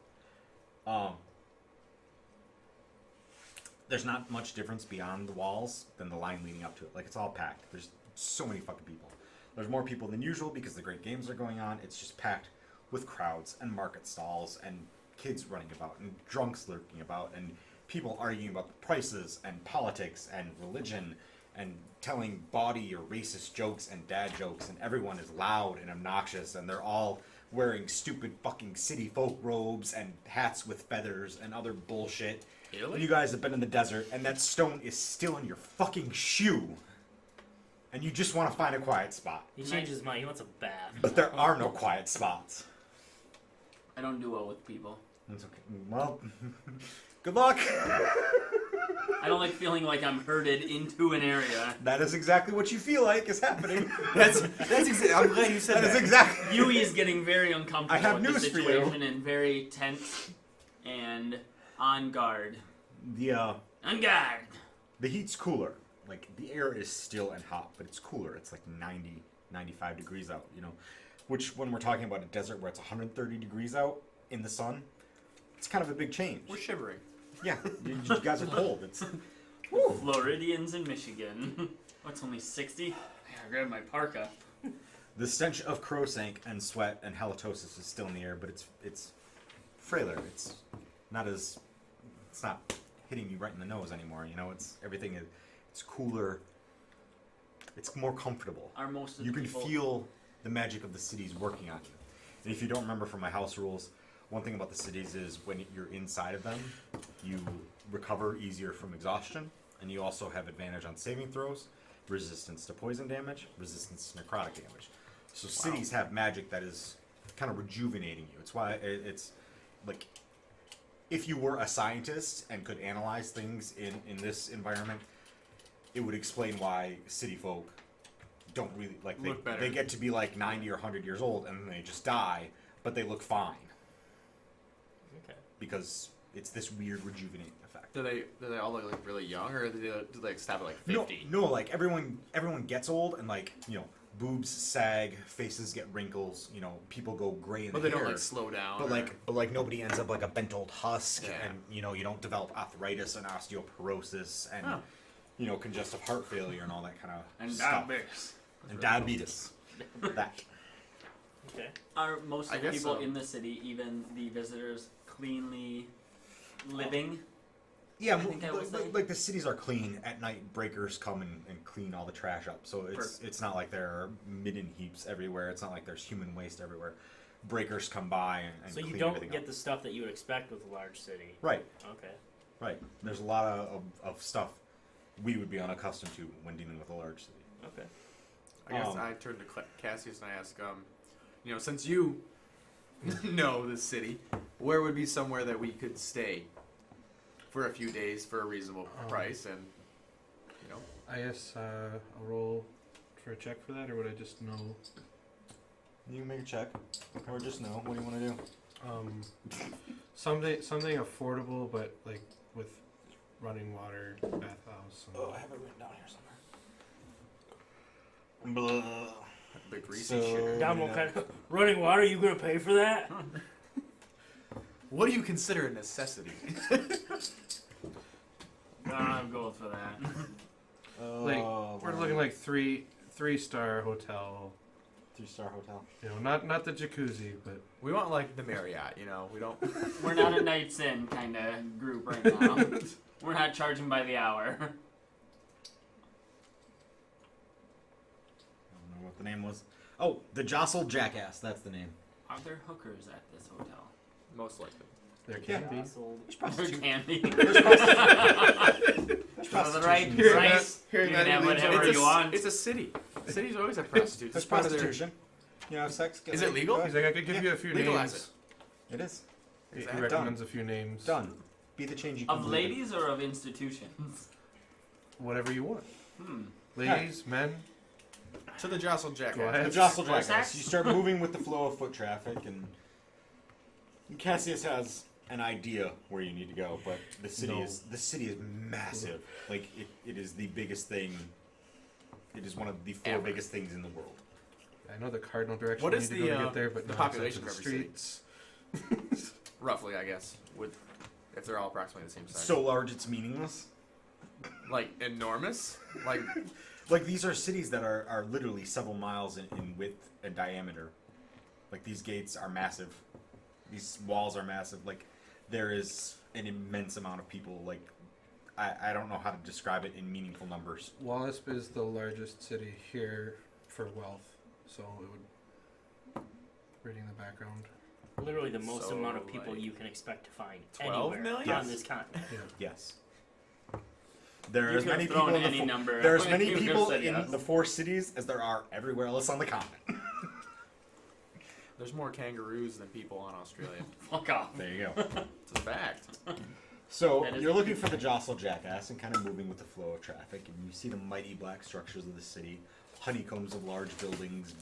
There's not much difference beyond the walls than the line leading up to it. Like, it's all packed. There's so many fucking people. There's more people than usual because the great games are going on. It's just packed with crowds and market stalls and kids running about and drunks lurking about and people arguing about the prices and politics and religion and telling bawdy or racist jokes and dad jokes, and everyone is loud and obnoxious, and they're all wearing stupid fucking city folk robes and hats with feathers and other bullshit. Italy? You guys have been in the desert, and that stone is still in your fucking shoe. And you just want to find a quiet spot. He changed his mind. He wants a bath. But there are no quiet spots. I don't do well with people. It's okay. Well, good luck. I don't like feeling like I'm herded into an area. That is exactly what you feel like is happening. That's exactly. I'm glad you said That that. is exactly. Yui is getting very uncomfortable I have with the news for you. situation and very tense and on guard. The On guard! the heat's cooler. Like, the air is still and hot, but it's cooler. It's like 90, 95 degrees out, you know? Which, when we're talking about a desert where it's 130 degrees out in the sun, it's kind of a big change. We're shivering. Yeah, you guys are cold. It's Floridians in Michigan. What's only 60? I gotta grab my parka. the stench of crowsank and sweat and halitosis is still in the air, but it's frailer. It's not hitting you right in the nose anymore. You know, it's cooler. It's more comfortable. Are most of You the can people... feel the magic of the cities working on you. And if you don't remember from my house rules, one thing about the cities is when you're inside of them, you recover easier from exhaustion, and you also have advantage on saving throws, resistance to poison damage, resistance to necrotic damage. So cities have magic that is kind of rejuvenating you. It's why it's like, if you were a scientist and could analyze things in this environment, it would explain why city folk don't really like Look better. they get to be like 90 or 100 years old and then they just die, but they look fine Okay. because it's this weird rejuvenating effect. Do they all look like really young, or do they stop at like 50? No, like everyone gets old and like, you know, boobs sag, faces get wrinkles, you know, people go gray in But the they hair. don't like slow down. But like nobody ends up like a bent old husk, Yeah. and you know you don't develop arthritis and osteoporosis and Huh. you know congestive heart failure and all that kind of And stuff. diabetes. And diabetes. That. Okay. Are most I of the guess people so. in the city, even the visitors, cleanly living? Yeah, I think I would say. like the cities are clean at night. Breakers come and clean all the trash up, so it's not like there are midden heaps everywhere. It's not like there's human waste everywhere. Breakers come by and So clean you don't everything get up. the stuff that you would expect with a large city. Right, Okay. right. There's a lot of stuff we would be unaccustomed to when dealing with a large city. Okay. I guess I turn to Cassius and I ask, you know, since you know the city, where would be somewhere that we could stay for a few days for a reasonable price, and you know, I guess I'll roll for a check for that, or would I just know? You can make a check, or just know. What do you want to do? Something affordable, but like with running water, bathhouse. And I have it written down here somewhere. Blah. the greasy So- shitter. Down what kind of running water? You gonna pay for that? What do you consider a necessity? I'm going for that. Like we're looking like three-star hotel. 3-star hotel. You know, not the jacuzzi, but We want like the Marriott, you know. We don't. We're not a Nights In kind of group right now. We're not charging by the hour. I don't know what the name was. Oh, the Jostled Jackass. That's the name. Are there hookers at this hotel? Most likely. there can be. Sold. There's There can be. There's For the right prostitution. price, you hearing can that have leads whatever It's you a, want. it's a city. Cities always have prostitutes. There's It's part of their- prostitution. You know, sex. Is it legal? He's like, I could give you a few Legalize names. It is. He Exactly. recommends a few names. Done. Be the change you can Of believe in. ladies or of institutions? Whatever you want. Hmm. Ladies, men. To the jostled Go jackass. ahead. The Jostled Horse Jackass. sex? You start moving with the flow of foot traffic, and Cassius has an idea where you need to go, but the city is massive. Like it is the biggest thing. It is one of the 4 Ever. biggest things in the world. I know the cardinal direction What we is need to go the, to get there, but the no, it's up population to the of every city? streets. Roughly, I guess. If they're all approximately the same size. So large, it's meaningless. like enormous. Like Like these are cities that are literally several miles in width and diameter. Like these gates are massive. These walls are massive. Like there is an immense amount of people. Like I don't know how to describe it in meaningful numbers. Wasp is the largest city here for wealth, so it would reading the background. Literally the most So, amount of people like, you can expect to find 12 anywhere million? on Yes. this continent. Yes. There are You as could have many thrown people in the any number. there are as many You could have people said in yes. the 4 cities as there are everywhere else on the continent. There's more kangaroos than people on Australia. Fuck off. There you go. It's a fact. So That is you're looking for the jostle jackass and kind of moving with the flow of traffic, and you see the mighty black structures of the city, honeycombs of large buildings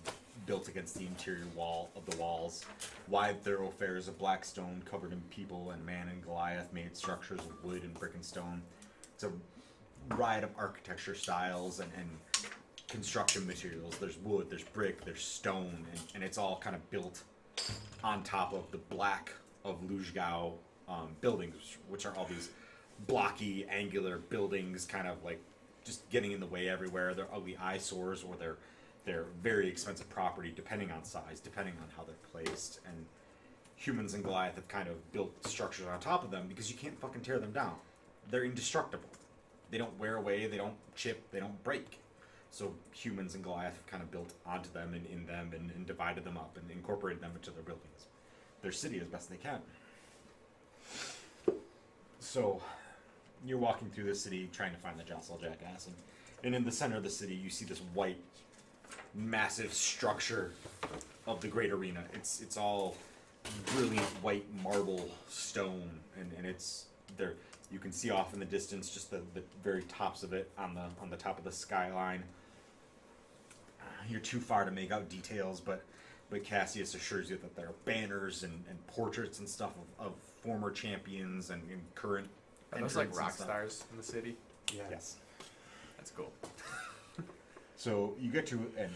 built against the interior wall of the walls, wide thoroughfares of black stone covered in people and man and Goliath made structures of wood and brick and stone. It's a riot of architecture styles and construction materials. There's wood, there's brick, there's stone, and it's all kind of built on top of the black of Luzhgao buildings, which are all these blocky, angular buildings, kind of like just getting in the way everywhere. They're ugly eyesores, or they're very expensive property, depending on size, depending on how they're placed. And humans and Goliath have kind of built structures on top of them because you can't fucking tear them down. They're indestructible. They don't wear away, they don't chip, they don't break. So humans and Goliath have kind of built onto them and in them and divided them up and incorporated them into their buildings. Their city as best they can. So you're walking through the city trying to find the jostle jackass, and in the center of the city you see this white, massive structure of the great arena. It's all brilliant white marble stone, and it's there. You can see off in the distance just the very tops of it on the top of the skyline. You're too far to make out details, but Cassius assures you that there are banners and portraits and stuff of former champions and current Are those like entrants and rock stuff. stars in the city? Yeah. Yes. That's cool. So you get to an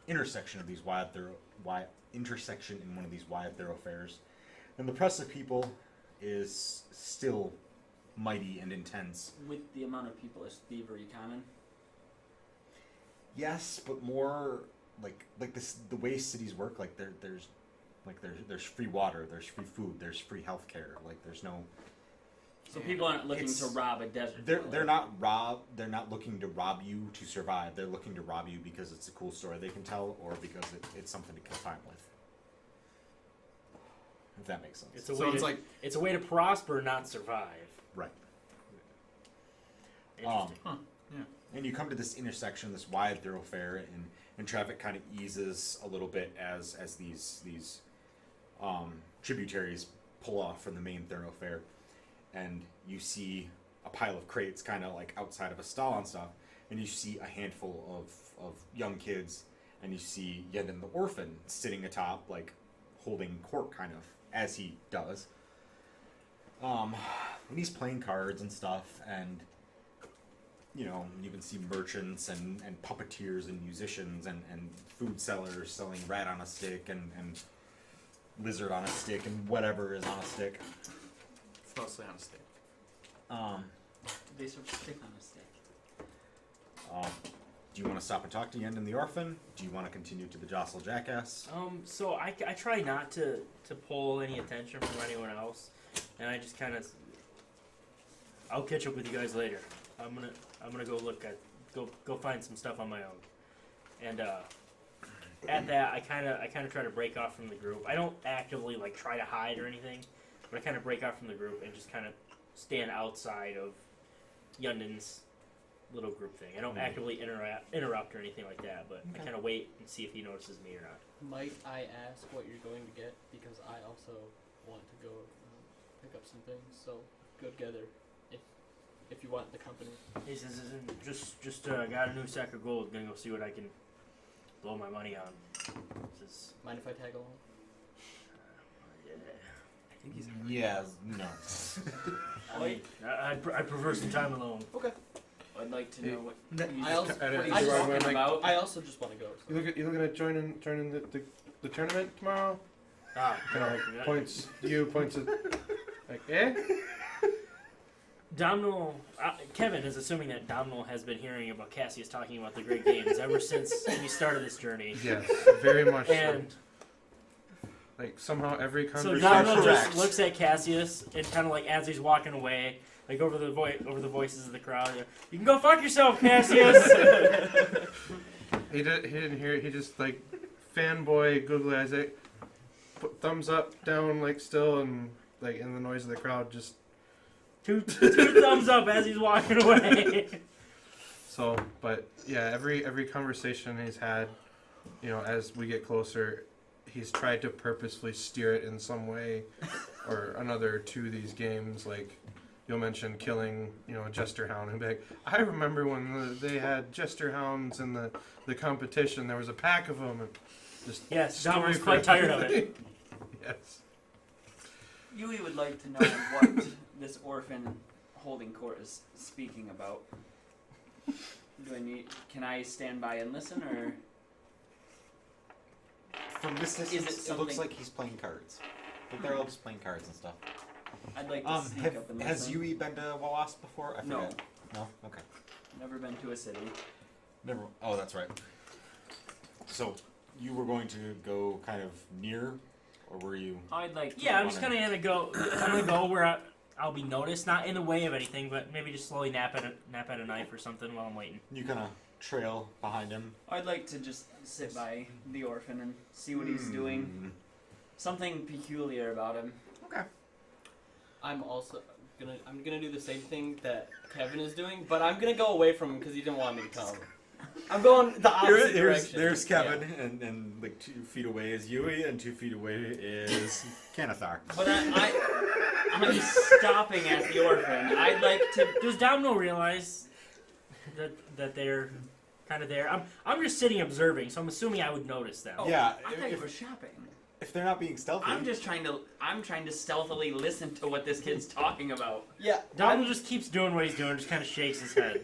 intersection of these intersection in one of these wide thoroughfares, and the press of people is still mighty and intense. With the amount of people, is thievery common? Yes, but more like this. The way cities work, like there's free water, there's free food, there's free healthcare. Like there's no. So people aren't looking to It's- rob a desert. They're dweller. They're not looking to rob you to survive. They're looking to rob you because it's a cool story they can tell, or because it's something to kill time with. If that makes sense. It's a So way it's to, like it's a way to prosper, not survive. Right. Interesting. And you come to this intersection, this wide thoroughfare, and traffic kind of eases a little bit as these tributaries pull off from the main thoroughfare, and you see a pile of crates kind of like outside of a stall and stuff, and you see a handful of young kids, and you see Yenden the orphan sitting atop, like holding court kind of as he does, and he's playing cards and stuff, and you know, you can see merchants and puppeteers and musicians and food sellers selling rat on a stick and lizard on a stick and whatever is on a stick. it's mostly on a stick. They serve stick on a stick. Do you want to stop and talk to Yenden the orphan? Do you want to continue to the jostle jackass? So I try not to pull any attention from anyone else, and I just kind of. I'll catch up with you guys later. I'm gonna go go find some stuff on my own, and at that I kind of try to break off from the group. I don't actively like try to hide or anything, but I kind of break off from the group and just kind of stand outside of Yunden's little group thing. I don't actively interrupt or anything like that, but I kind of wait and see if he notices me or not. Might I ask what you're going to get? Because I also want to go pick up some things. So go together if you want the company. He says, just got a new sack of gold. Gonna go see what I can blow my money on. Says, Mind if I tag along? yeah. I think he's Yeah, no. I mean, I prefer some time alone. Okay. I'd like to know what I also, I what don't- he's I talking like- about. I also just want to go. So. You looking at joining the tournament tomorrow? Ah, Kind of like points at like Domhnall, Kevin is assuming that Domhnall has been hearing about Cassius talking about the great games ever since we started this journey. Yes, very much. And so. Like somehow every so conversation. Domhnall just Correct. looks at Cassius and kind of like as he's walking away, like over the voices of the crowd. You can go fuck yourself, Cassius. He didn't hear it. He just like fanboy googly eyes. Like, put thumbs up, down, like still, and like in the noise of the crowd, just Two thumbs up as he's walking away. so. But yeah, every conversation he's had, you know, as we get closer, he's tried to purposefully steer it in some way or another to these games. Like you'll mention killing, you know, a jester hound, and be like, I remember when they had jester hounds in the competition. There was a pack of them. And just Yes, John story was for quite tired of it. everything. Yes. Yui would like to know what this orphan holding court is speaking about. Can I stand by and listen, or From this Is distance, it it looks something- like he's playing cards. Like they're all just playing cards and stuff. I'd like to sneak up and Has listen. Yui been to Wallace before? I No. forget. No? Okay. Never been to a city. Never. Oh, that's right. So, you were going to go kind of near, or were you? I'd like to. Yeah, I'm just kind of gonna go where I'll be noticed, not in the way of anything, but maybe just slowly nap at a knife or something while I'm waiting. You kind of trail behind him. I'd like to just sit by the orphan and see what he's doing. Something peculiar about him. Okay. I'm also gonna do the same thing that Kevin is doing, but I'm gonna go away from him because he didn't want me to come. I'm going the opposite direction. There's Kevin, and like 2 feet away is Yui, and 2 feet away is Kanathar. But I'm stopping at the orphan. I'd like to. Does Domino realize that they're kind of there? I'm just sitting observing, so I'm assuming I would notice them. Yeah, I thought you were if, shopping. if they're not being stealthy. I'm trying to stealthily listen to what this kid's talking about. Yeah, Domino just keeps doing what he's doing, just kind of shakes his head.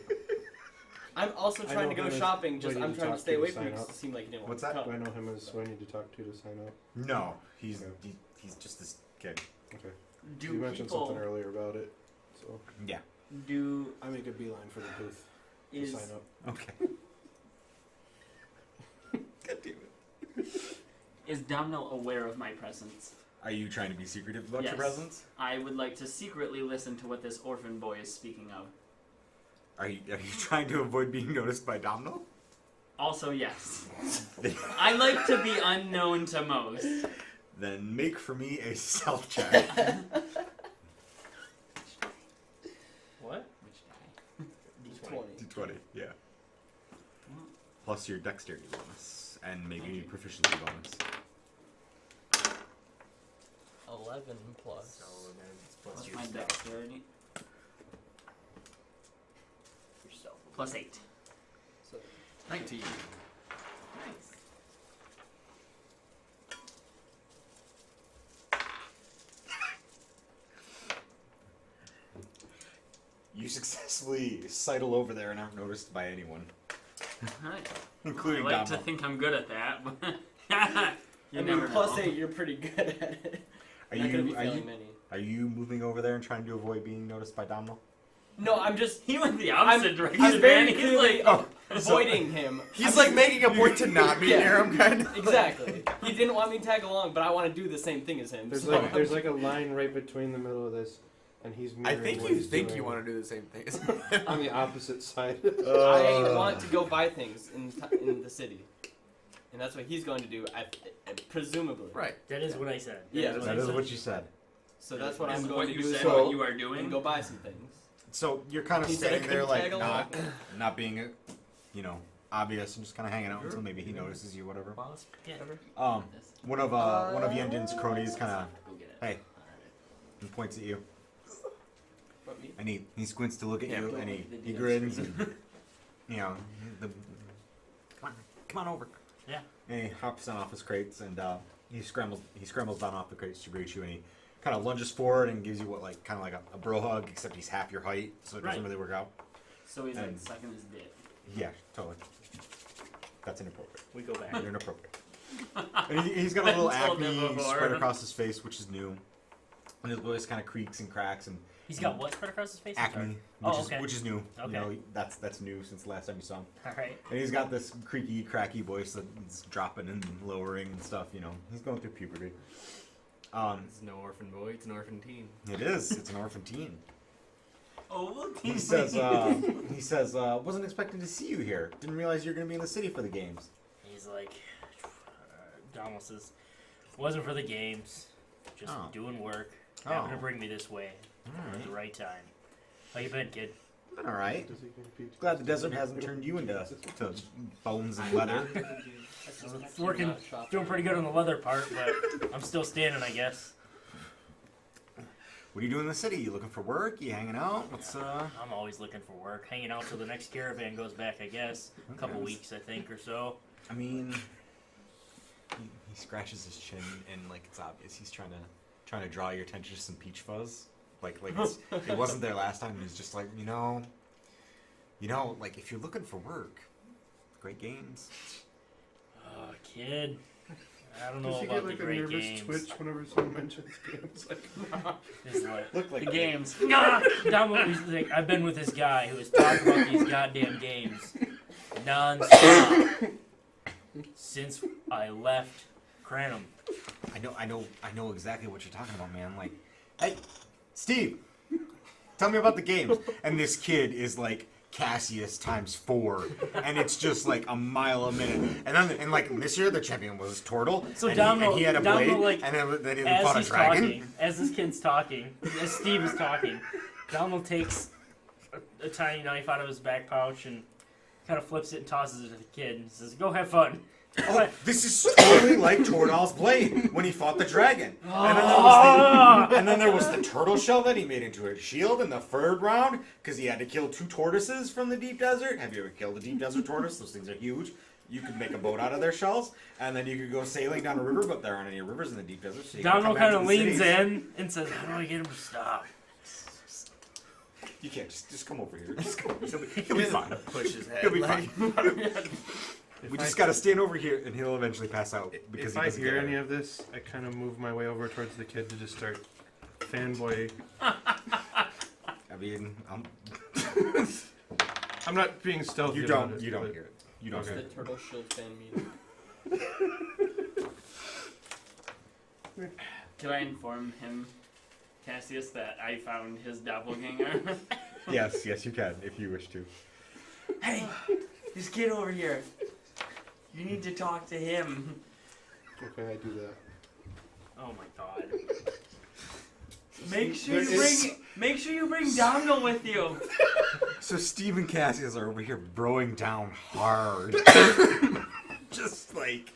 I'm also I trying know to go him as shopping. Just waiting I'm to trying to talk stay to away to from him sign because up. it seemed like he didn't What's want that? to Do I come. know him as who I need to talk to sign up? No, he's just this kid. Okay. Do You mentioned people something earlier about it, so Yeah. do I make a beeline for the booth to is sign up. Okay. God damn it. is Domino aware of my presence? Are you trying to be secretive about Yes. your presence? I would like to secretly listen to what this orphan boy is speaking of. Are you trying to avoid being noticed by Domino? Also, yes. I like to be unknown to most. Then make for me a stealth check. What? Which die? D20. D20, yeah. Plus your dexterity bonus and maybe proficiency bonus. 11 plus. So then it's plus Plus your my stealth. dexterity. Yourself. Plus 8. So 19. Nice. You successfully sidle over there and aren't noticed by anyone, Alright. including I like Domino. to think I'm good at that, but you I never mean, plus know. 8, you're pretty good at it. Are Not gonna be you failing many. are you moving over there and trying to avoid being noticed by Domino? No, I'm just. He went the opposite direction. I'm very man. He's clearly like, avoiding him. He's I'm like just- making a point to not be Yeah. near him, kind of. Exactly. He didn't want me to tag along, but I want to do the same thing as him. There's so like I'm there's just- like a line right between the middle of this, and he's. I mirroring think what you he's think doing you want to do the same thing. as on the opposite side. I want to go buy things in the city, and that's what he's going to do. Presumably. Right. That is what I said. Yeah, is That I is said. what you said. So that's what is I'm going what to you do. said, So what you are and doing. go buy some things. So you're kind of He said I standing there, couldn't like tag along. not being, obvious, and just kind of hanging out until maybe he notices you, whatever. Yeah. One of Yendin's cronies kind of Go get it. hey, and points at you, What, me? and he squints to look at Yeah, you, don't and look at he the grins, and come on over. Yeah. And he hops on off his crates, and he scrambles down off the crates to greet you, and he kind of lunges forward and gives you kind of like a bro hug, except he's half your height, so it doesn't Right. really work out. So he's like And- sucking his dick. Yeah, totally. That's inappropriate. We go back. You're inappropriate. And he's got a little Been told acne that before. spread across his face, which is new. And his voice kind of creaks and cracks, and He's got what spread across his face? I'm sorry. acne, Oh, okay. which is new. Okay. You know, that's new since the last time you saw him. All right. And he's got this creaky, cracky voice that's dropping and lowering and stuff. You know, he's going through puberty. It's no orphan boy, it's an orphan teen. It is. It's an orphan teen. Oh, look. He says, wasn't expecting to see you here. Didn't realize you were going to be in the city for the games. He's like, Donald says, wasn't for the games, just Oh. doing work. Happened to Oh. bring me this way at the right time. How you been, kid? All right. Does he compete? Glad the desert hasn't turned you into to bones and leather. It's working, doing pretty good on the leather part, but I'm still standing, I guess. What are you doing in the city? You looking for work? You hanging out? What's I'm always looking for work, hanging out till the next caravan goes back, I guess. A couple weeks, I think, or so. I mean, he scratches his chin and like it's obvious he's trying to draw your attention to some peach fuzz. Like it wasn't there last time. He's just like, you know, like if you're looking for work, great games. Oh, kid. I don't know Does he about get the like a great nervous games. twitch whenever someone mentions games? Like, It's like, Look like The games. He's like, I've been with this guy who has talked about these goddamn games non-stop since I left Cranham. I know exactly what you're talking about, man. Like, hey, Steve, tell me about the games. And this kid is like Cassius times 4, and it's just like a mile a minute. And like this year, the champion was Turtle. So and Domino, he had a Domino, blade, like, and then he as fought a he's dragon. talking, as this kid's talking, as Steve is talking, Donald takes a tiny knife out of his back pouch and kind of flips it and tosses it to the kid and says, "Go have fun." Oh, this is totally like Tordal's blade when he fought the dragon. And then there was the turtle shell that he made into a shield in the third round because he had to kill 2 tortoises from the deep desert. Have you ever killed a deep desert tortoise? Those things are huge. You could make a boat out of their shells, and then you could go sailing down a river, but there aren't any rivers in the deep desert. So you Donald kind of leans in. in and says, "How do I get him to stop?" You can't just come over here. Just come over. He'll be fine. Push his head. He'll be like- fine. We just gotta stand over here, and he'll eventually pass out because if he I doesn't hear get any air. of this, I kind of move my way over towards the kid to just start fanboy. I mean, I'm not being stealthy. you about don't it, hear but- it. You don't Okay. hear The it. Turtle Shield fan meeting. Can I inform him, Cassius, that I found his doppelganger? Yes, you can if you wish to. Hey, this kid over here. You need to talk to him. Okay, I do that. Oh my god. Make sure There you is- make sure you bring Dongle with you. So Steve and Cassius are over here broing down hard. Just like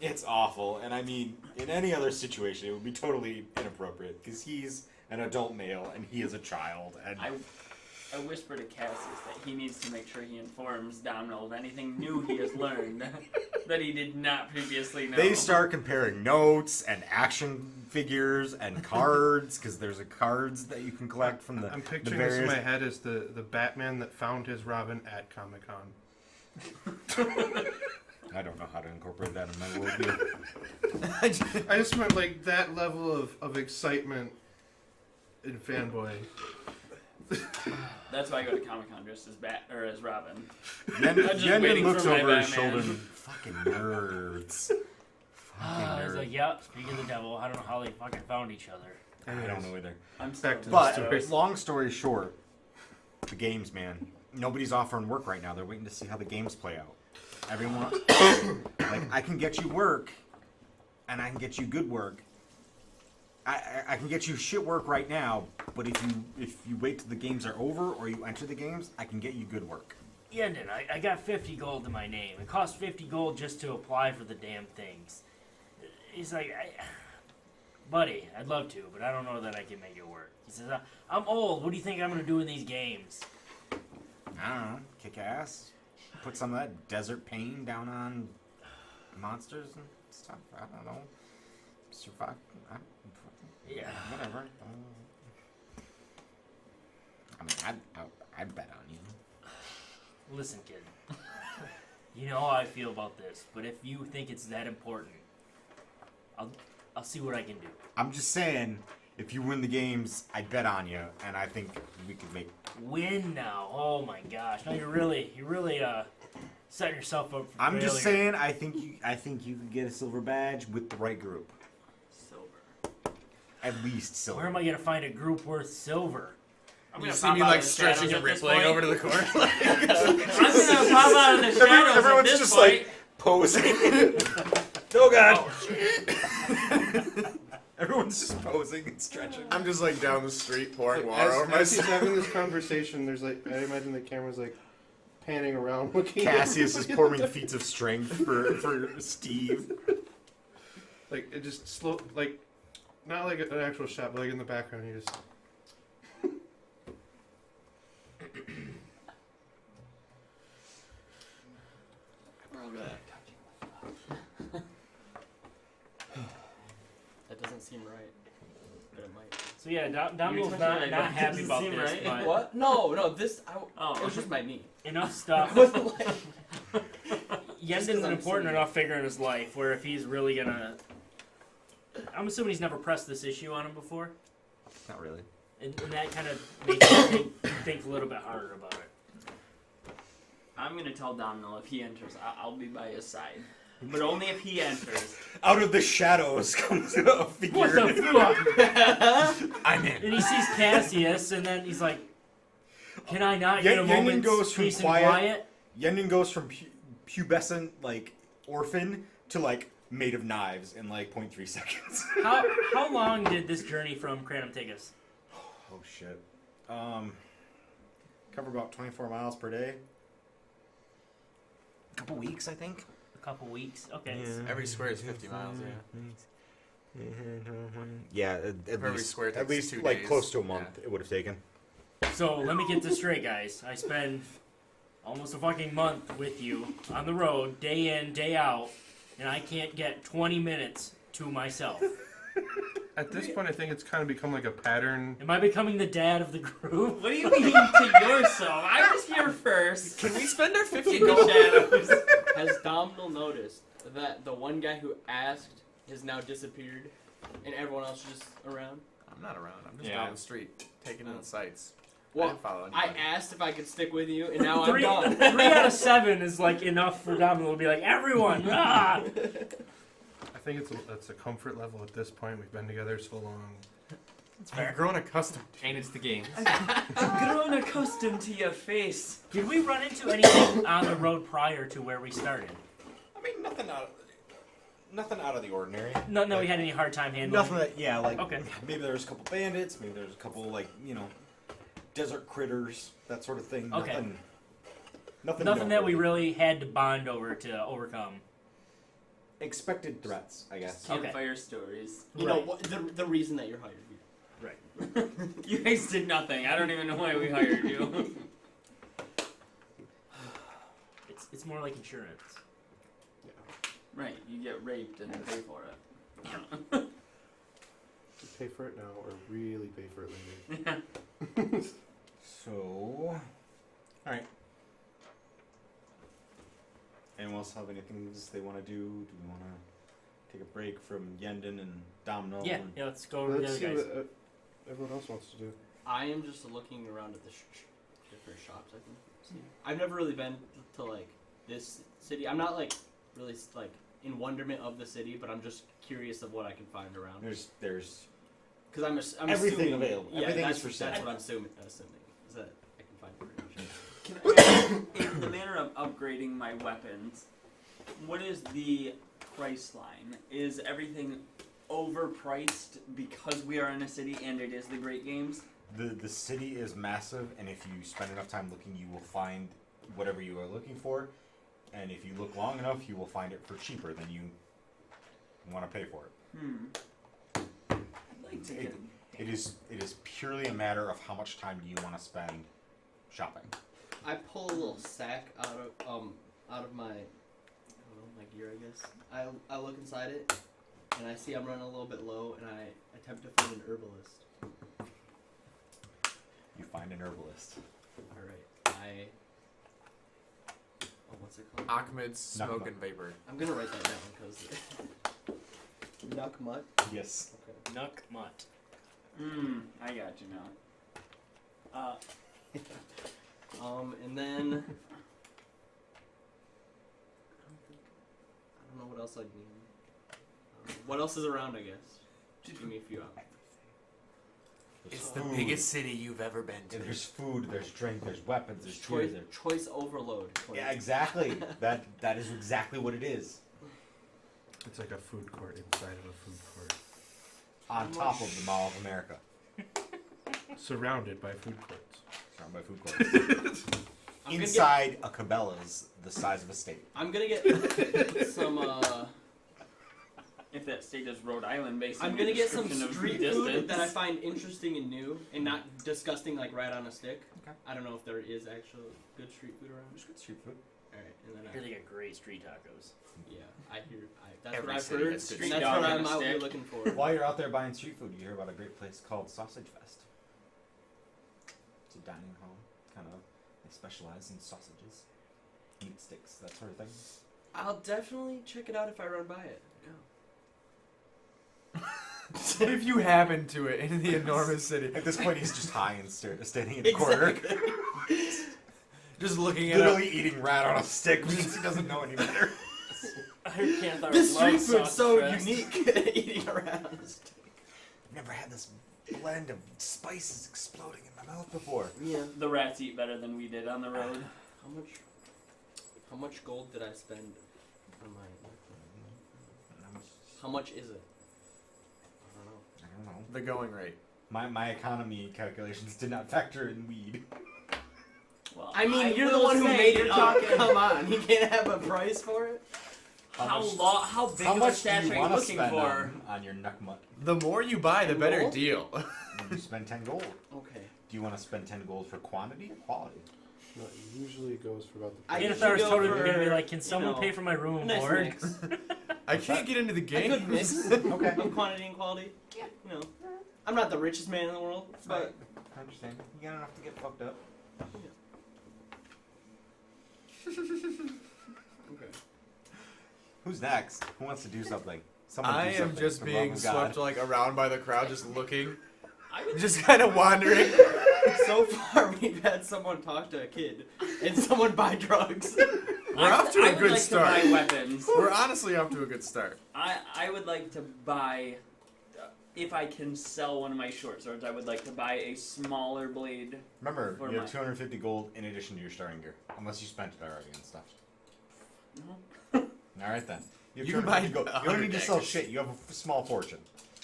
it's awful. And I mean, in any other situation, it would be totally inappropriate because he's an adult male and he is a child. And I whisper to Cassius that he needs to make sure he informs Donald of anything new he has learned that he did not previously know. they start comparing notes and action figures and cards because there's a cards that you can collect from the I'm the picturing this in various. my head as the Batman that found his Robin at Comic-Con. I don't know how to incorporate that in my worldview. I just meant like that level of excitement in fanboy. That's why I go to Comic Con dressed as as Robin. Yendon just waiting looks for my over his Batman. shoulder. Fucking nerds. Fucking I was nerds. like, "Yep, speaking of the devil, I don't know how they fucking found each other." I don't know either. I'm Back still to the But story. long story short, the games, man. Nobody's offering work right now. They're waiting to see how the games play out. Everyone, like, I can get you work, and I can get you good work. I can get you shit work right now, but if you wait till the games are over or you enter the games, I can get you good work. Yendon, I got 50 gold to my name. It costs 50 gold just to apply for the damn things. He's like, buddy, I'd love to, but I don't know that I can make it work. He says, I'm old. What do you think I'm going to do in these games? I don't know, kick ass, put some of that desert pain down on monsters and stuff. I don't know, survive. Yeah. Whatever. I mean, I'd bet on you. Listen, kid. You know how I feel about this, but if you think it's that important, I'll see what I can do. I'm just saying, if you win the games, I'd bet on you, and I think we could make. Win now. Oh my gosh. No, you're really setting yourself up for I'm just failure. saying, I think you could get a silver badge with the right group. Silver. At least silver. Where am I going to find a group worth silver? I'm You gonna see pop me out like of the stretching shadows and at this rippling point. over to the corner. I'm gonna pop out of the shadows Everyone's at this just point. like posing. Oh god! Everyone's just posing and stretching. I'm just like down the street pouring Like, water over as he's myself. having this conversation, there's like I imagine the camera's like panning around looking. at Cassius is everybody. performing feats of strength for Steve. Like it just slow, like not like an actual shot, but like in the background, you just. That doesn't seem right, but it might. So yeah, Domino's touching not it, not but it happy doesn't about seem this, right. but What? No, this. Oh. It was just my knee. enough stuff. It wasn't like. Yenden's 'cause an I'm important seeing enough figure in his life where if he's really gonna, I'm assuming he's never pressed this issue on him before, Not really. and that kind of makes me think a little bit harder about it. I'm gonna tell Domino if he enters, I'll be by his side. But only if he enters. Out of the shadows comes a figure. What the fuck? I'm in. And he sees Cassius, and then he's like, "Can I not get a Yenden moment goes from peace and quiet- quiet?" Yenden goes from pubescent, like, orphan to, like, made of knives in, like, 0.3 seconds. How long did this journey from Cranham take us? Oh, shit. Cover about 24 miles per day. A couple weeks, I think. A couple weeks. Okay. Every square is 50 miles, yeah. Yeah, at Every least, square at takes least 2 like days. close to a month it would have taken. So let me get this straight, guys. I spend almost a fucking month with you on the road, day in, day out, and I can't get 20 minutes to myself. At this point, I think it's kind of become like a pattern. Am I becoming the dad of the group? What do you mean to yourself? I was here first. Can we spend our 50 In the gold? shadows. Has Domhnall noticed that the one guy who asked has now disappeared, and everyone else is just around? I'm not around. I'm just Yeah. down the street taking in the sights. I Well, didn't follow I anybody. asked if I could stick with you, and now I'm Three gone. out of 7 is like enough for Domino to be like, everyone, ah! I think it's a comfort level at this point. We've been together so long. I've grown accustomed. And it's the game. I've grown accustomed to your face. Did we run into anything on the road prior to where we started? I mean, nothing out of the ordinary. Nothing that we had any hard time handling? Nothing that, yeah, like, Okay. maybe there's a couple bandits, maybe there's a couple, like, desert critters, that sort of thing. Okay. Nothing Nothing that we noteworthy. really had to bond over to overcome. Expected threats, I guess. Okay. Campfire stories. You know what? The reason that you're hired here. You guys did nothing. I don't even know why we hired you. It's more like insurance. Right, you get raped and pay for it. Pay for it now, or really pay for it later. So, alright. Anyone else have anything they want to do? Do we want to take a break from Yenden and Domino? Yeah, and- yeah. Let's go over the Let's other see guys. what everyone else wants to do. I am just looking around at the different shops. I think I've never really been to like this city. I'm not like really like in wonderment of the city, but I'm just curious of what I can find around. There's Because I'm everything assuming, available. Yeah, Everything that's, is for sale. That's what I'm assuming is that I can find pretty much. Can I, in the manner of upgrading my weapons, what is the price line? Is everything overpriced because we are in a city and it is the Great Games? the city is massive, and if you spend enough time looking, you will find whatever you are looking for. And if you look long enough, you will find it for cheaper than you want to pay for it. I'd like to get. It is purely a matter of how much time do you want to spend shopping. I pull a little sack out of my, I don't know, my gear, I guess. I look inside it, and I see I'm running a little bit low, and I attempt to find an herbalist. You find an herbalist. All right, what's it called? Ahmed's smoke Nukma. and vapor. I'm gonna write that down because Nukmut. Yes. Okay. Nuck mutt. I got you now. And then I don't know what else I'd need. What else is around? I guess. Just give me a few hours. It's the biggest city you've ever been to. There's food, there's drink, there's weapons, there's Choice, gear. choice overload. Yeah, exactly. that is exactly what it is. It's like a food court inside of a food court, On top of the Mall of America. surrounded by food courts. Surrounded by food courts. Inside a Cabela's the size of a state. I'm gonna get some. If that state is Rhode Island, based on I'm the gonna get some description of street distance. food that I find interesting and new, and not disgusting like right on a stick. Okay. I don't know if there is actual good street food around. There's good street food. All right, and I then hear they got great street tacos. yeah, I hear. That's Every what I've city heard. has good And street that's dog what on I'm a out here stick. looking for. While you're out there buying street food, you hear about a great place called Sausage Fest. It's a dining hall. Kind of, they specialize in sausages, meat sticks, that sort of thing. I'll definitely check it out if I run by it. If you happen to it in the enormous city, At this point, he's just high and standing in the corner, Exactly. just looking at literally eating rat on a stick because he doesn't know any better. I heard Canthar This street loves food's so Sausage Fest. unique. Eating around. I've never had this blend of spices exploding in my mouth before. Yeah. The rats eat better than we did on the road. How much gold did I spend on my? How much is it? I I don't know. the going rate. My economy calculations did not factor in weed. Well, don't know. I mean, you're the will one who say made you're it up. talking- Come on, you can't have a price for it. How big How of a much do stash you are you want to looking spend for? on your nukmut? The more you buy, the better Gold? deal. You spend 10 gold. Okay. Do you want to spend 10 gold for quantity or quality? No, it usually goes for about the. I price. usually Canthar's go totally for, gonna be like, can you someone know, pay for my room and Nice board? mix. I can't get into the A game. good mix Okay. of quantity and quality. Yeah. You know, I'm not the richest man in the world, but I understand. You got enough to get fucked up. okay. Who's next? Who wants to do something? Someone I do am something, just for the being love of God. swept like around by the crowd, just looking, I would just kind of wandering. So far, we've had someone talk to a kid and someone buy drugs. We're off to I a would good like start. to buy weapons. We're honestly off to a good start. I would like to buy, if I can sell one of my short swords, I would like to buy a smaller blade. Remember, For you have my- 250 gold in addition to your starting gear. Unless you spent it already and stuff. No. Alright then. have You can 250 buy gold. You don't 100 need to sell daggers. shit. You have a small fortune.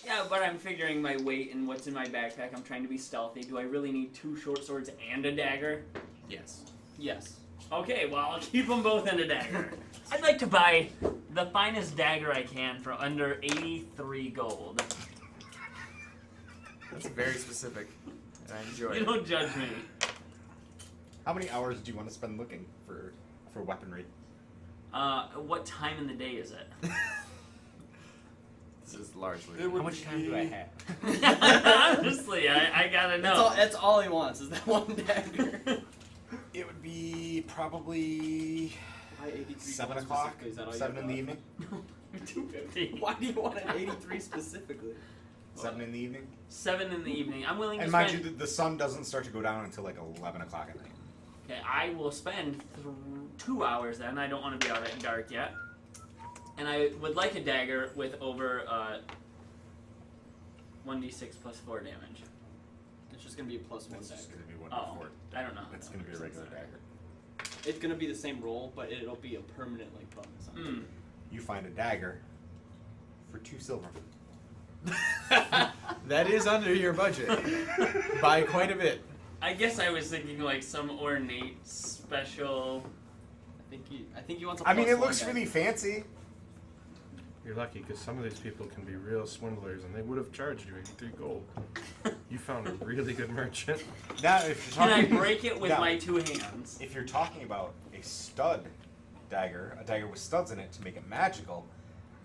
Yeah, but I'm figuring my weight and what's in my backpack. I'm trying to be stealthy. Do I really need 2 short swords and a dagger? Yes. Yes. Okay, well, I'll keep them both in a dagger. I'd like to buy the finest dagger I can for under 83 gold. That's very specific, and I enjoy You it. don't judge me. How many hours do you want to spend looking for weaponry? What time in the day is it? This is largely. How much time do I have? Honestly, I gotta know. That's all he wants is that one dagger. It would be probably Why 83 7 gold o'clock, specifically? Is that all you 7 in the got? evening. 250. Why do you want an 83 specifically? 7 in the evening. 7 in the evening. I'm willing to And spend. mind you, the sun doesn't start to go down until like 11 o'clock at night. Okay, I will spend 2 hours then. I don't want to be out at dark yet. And I would like a dagger with over 1d6 plus 4 damage. It's just gonna be a +1 It's just dagger. going to be 1 Oh, before. I don't know. how It's that going to be a works. regular dagger. It's gonna be the same roll, but it'll be a permanent like bonus on it. Hmm. You find a dagger for 2 silver. That is under your budget by quite a bit. I guess I was thinking like some ornate special. I think he wants a I mean, it +1 looks dagger. really fancy. You're lucky because some of these people can be real swindlers and they would have charged you 83 gold. You found a really good merchant. Now, if you're Can I talking, break it with now, my 2 hands? If you're talking about a stud dagger, a dagger with studs in it to make it magical,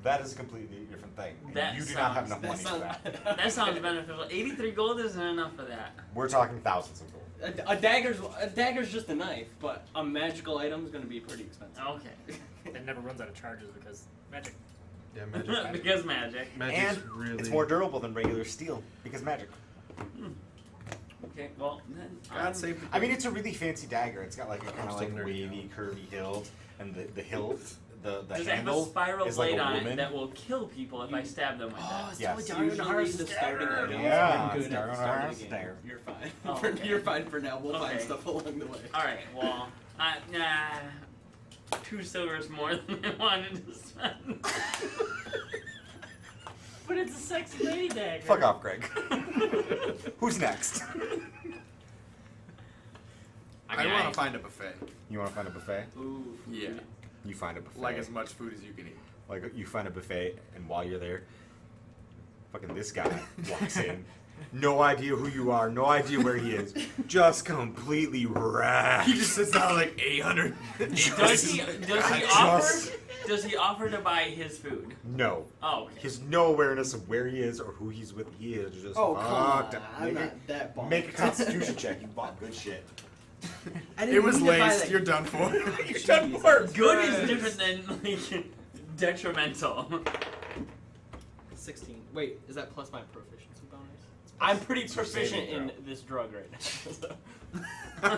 that is a completely different thing. And That you do not have sounds- enough money for that. That sounds beneficial. 83 gold isn't enough for that. We're talking thousands of gold. A dagger's just a knife, but a magical item's gonna be pretty expensive. Okay. That never runs out of charges because magic. Yeah, magic. Because magic. Magic's And really. it's more durable than regular steel because magic. Okay, well then. God save the I mean, it's a really fancy dagger. It's got like a kind I'm of still like nerding wavy, curvy hilt, and the hilt, the Does it have a handle spiral is like blade a on woman. it that will kill people if I stab them with Oh, it? it's Yes. totally usually the starting item. Yeah, You're it's good at the Dark start of Horse the game. dagger. You're fine. Oh, okay. You're fine for now. We'll find Okay. stuff along the way. Alright, well, nah. 2 silvers more than I wanted to spend. dagger. Fuck off, Greg. Who's next? I want to find a buffet. You want to find a buffet? Ooh. Yeah. You find a buffet. Like as much food as you can eat. Like you find a buffet, and while you're there, fucking this guy walks in. No idea who you are, no idea where he is. Just completely wrecked. He just sits down like 800. Does he offer to buy his food? No. Oh, okay. He has no awareness of where he is or who he's with. He is just Oh, fucked come up. on. I'm not that bonkers. Make a constitution check. You bought good shit. I didn't It was mean to buy, laced. like- You're done for. You're done for. Good is different than like detrimental. 16. Wait, is that plus my proficiency bonus? I'm pretty It's your proficient saving in throw. this drug right now.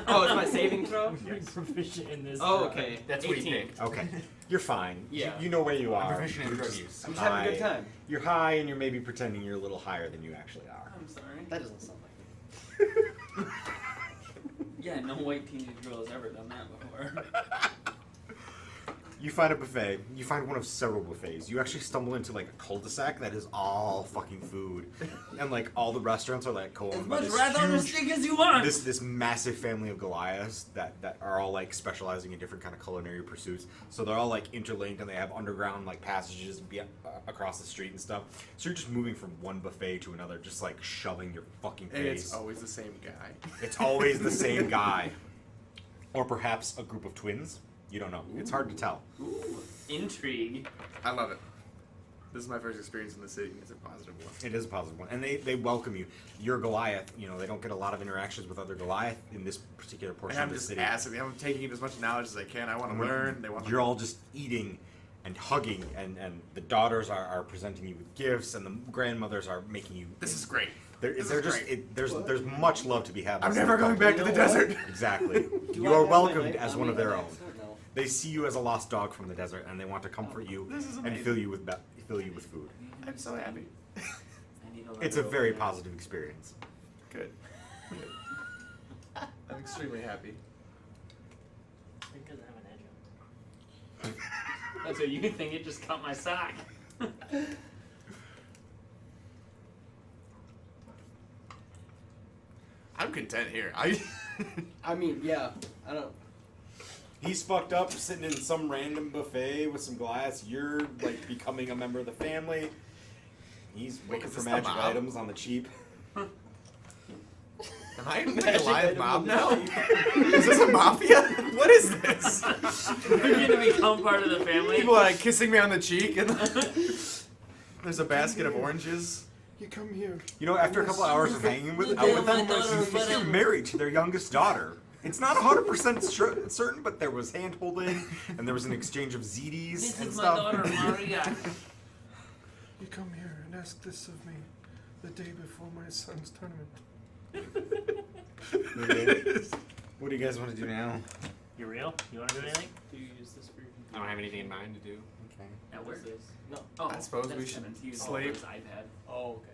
Oh, it's my saving throw? You're proficient in this. Oh, okay. That's what he 18. picked. Okay. You're fine. Yeah. You know where you are. Proficient in You're drug just use. I'm just having a good high. time. You're high and you're maybe pretending you're a little higher than you actually are. I'm sorry. That doesn't sound like me. Yeah, no white teenage girl has ever done that before. You find a buffet. You find one of several buffets. You actually stumble into like a cul-de-sac that is all fucking food, and like all the restaurants are like As co-owned by much this rat on the huge, stick as you want. this massive family of Goliaths that are all like specializing in different kind of culinary pursuits. So they're all like interlinked, and they have underground like passages across the street and stuff. So you're just moving from one buffet to another, just like shoving your fucking And face. it's always the same guy. It's always the same guy, or perhaps a group of twins. You don't know. It's hard to tell. Ooh, intrigue. I love it. This is my first experience in the city. It's a positive one. It is a positive one, and they welcome you. You're Goliath. You know they don't get a lot of interactions with other Goliath in this particular portion And I'm of the just city. asking them. I'm taking in as much knowledge as I can. I want to learn. They want to You're all just eating and hugging, and the daughters are presenting you with gifts, and the grandmothers are making you. This is great. There's great. much love to be had. I'm with never this going back to the couple. desert. Exactly. Do You I are have my welcomed knife as on one me of their by own. accident? No. They see you as a lost dog from the desert, and they want to comfort you This is and amazing. fill you with food. I'm so happy. I need to let It's a go. very positive experience. Good. I'm extremely happy. It doesn't have an edge on it. That's what you think. It just cut my sock. I'm content here. I mean, yeah. I don't. He's fucked up, sitting in some random buffet with some glass. You're like becoming a member of the family. He's Wait, looking is for this the magic mob? items on the cheap. Am I in the Magic Goliath item mob on the now? sheet. Is this a mafia? What is this? You're gonna become part of the family. People are like kissing me on the cheek, and there's a basket of oranges. You come here. You know, after a couple hours of hanging with, out with them, you think you're married to their youngest daughter. It's not 100% certain, but there was hand holding, and there was an exchange of ZDs This and is my stuff. daughter, Maria. You come here and ask this of me the day before my son's tournament. What do you guys want to do now? You real? You want to do anything? Do you use this for your I don't have anything in mind to do. Okay. At What is work? this? No. Oh, I suppose that's we should Kevin's. He uses sleep. his iPad. Oh, okay.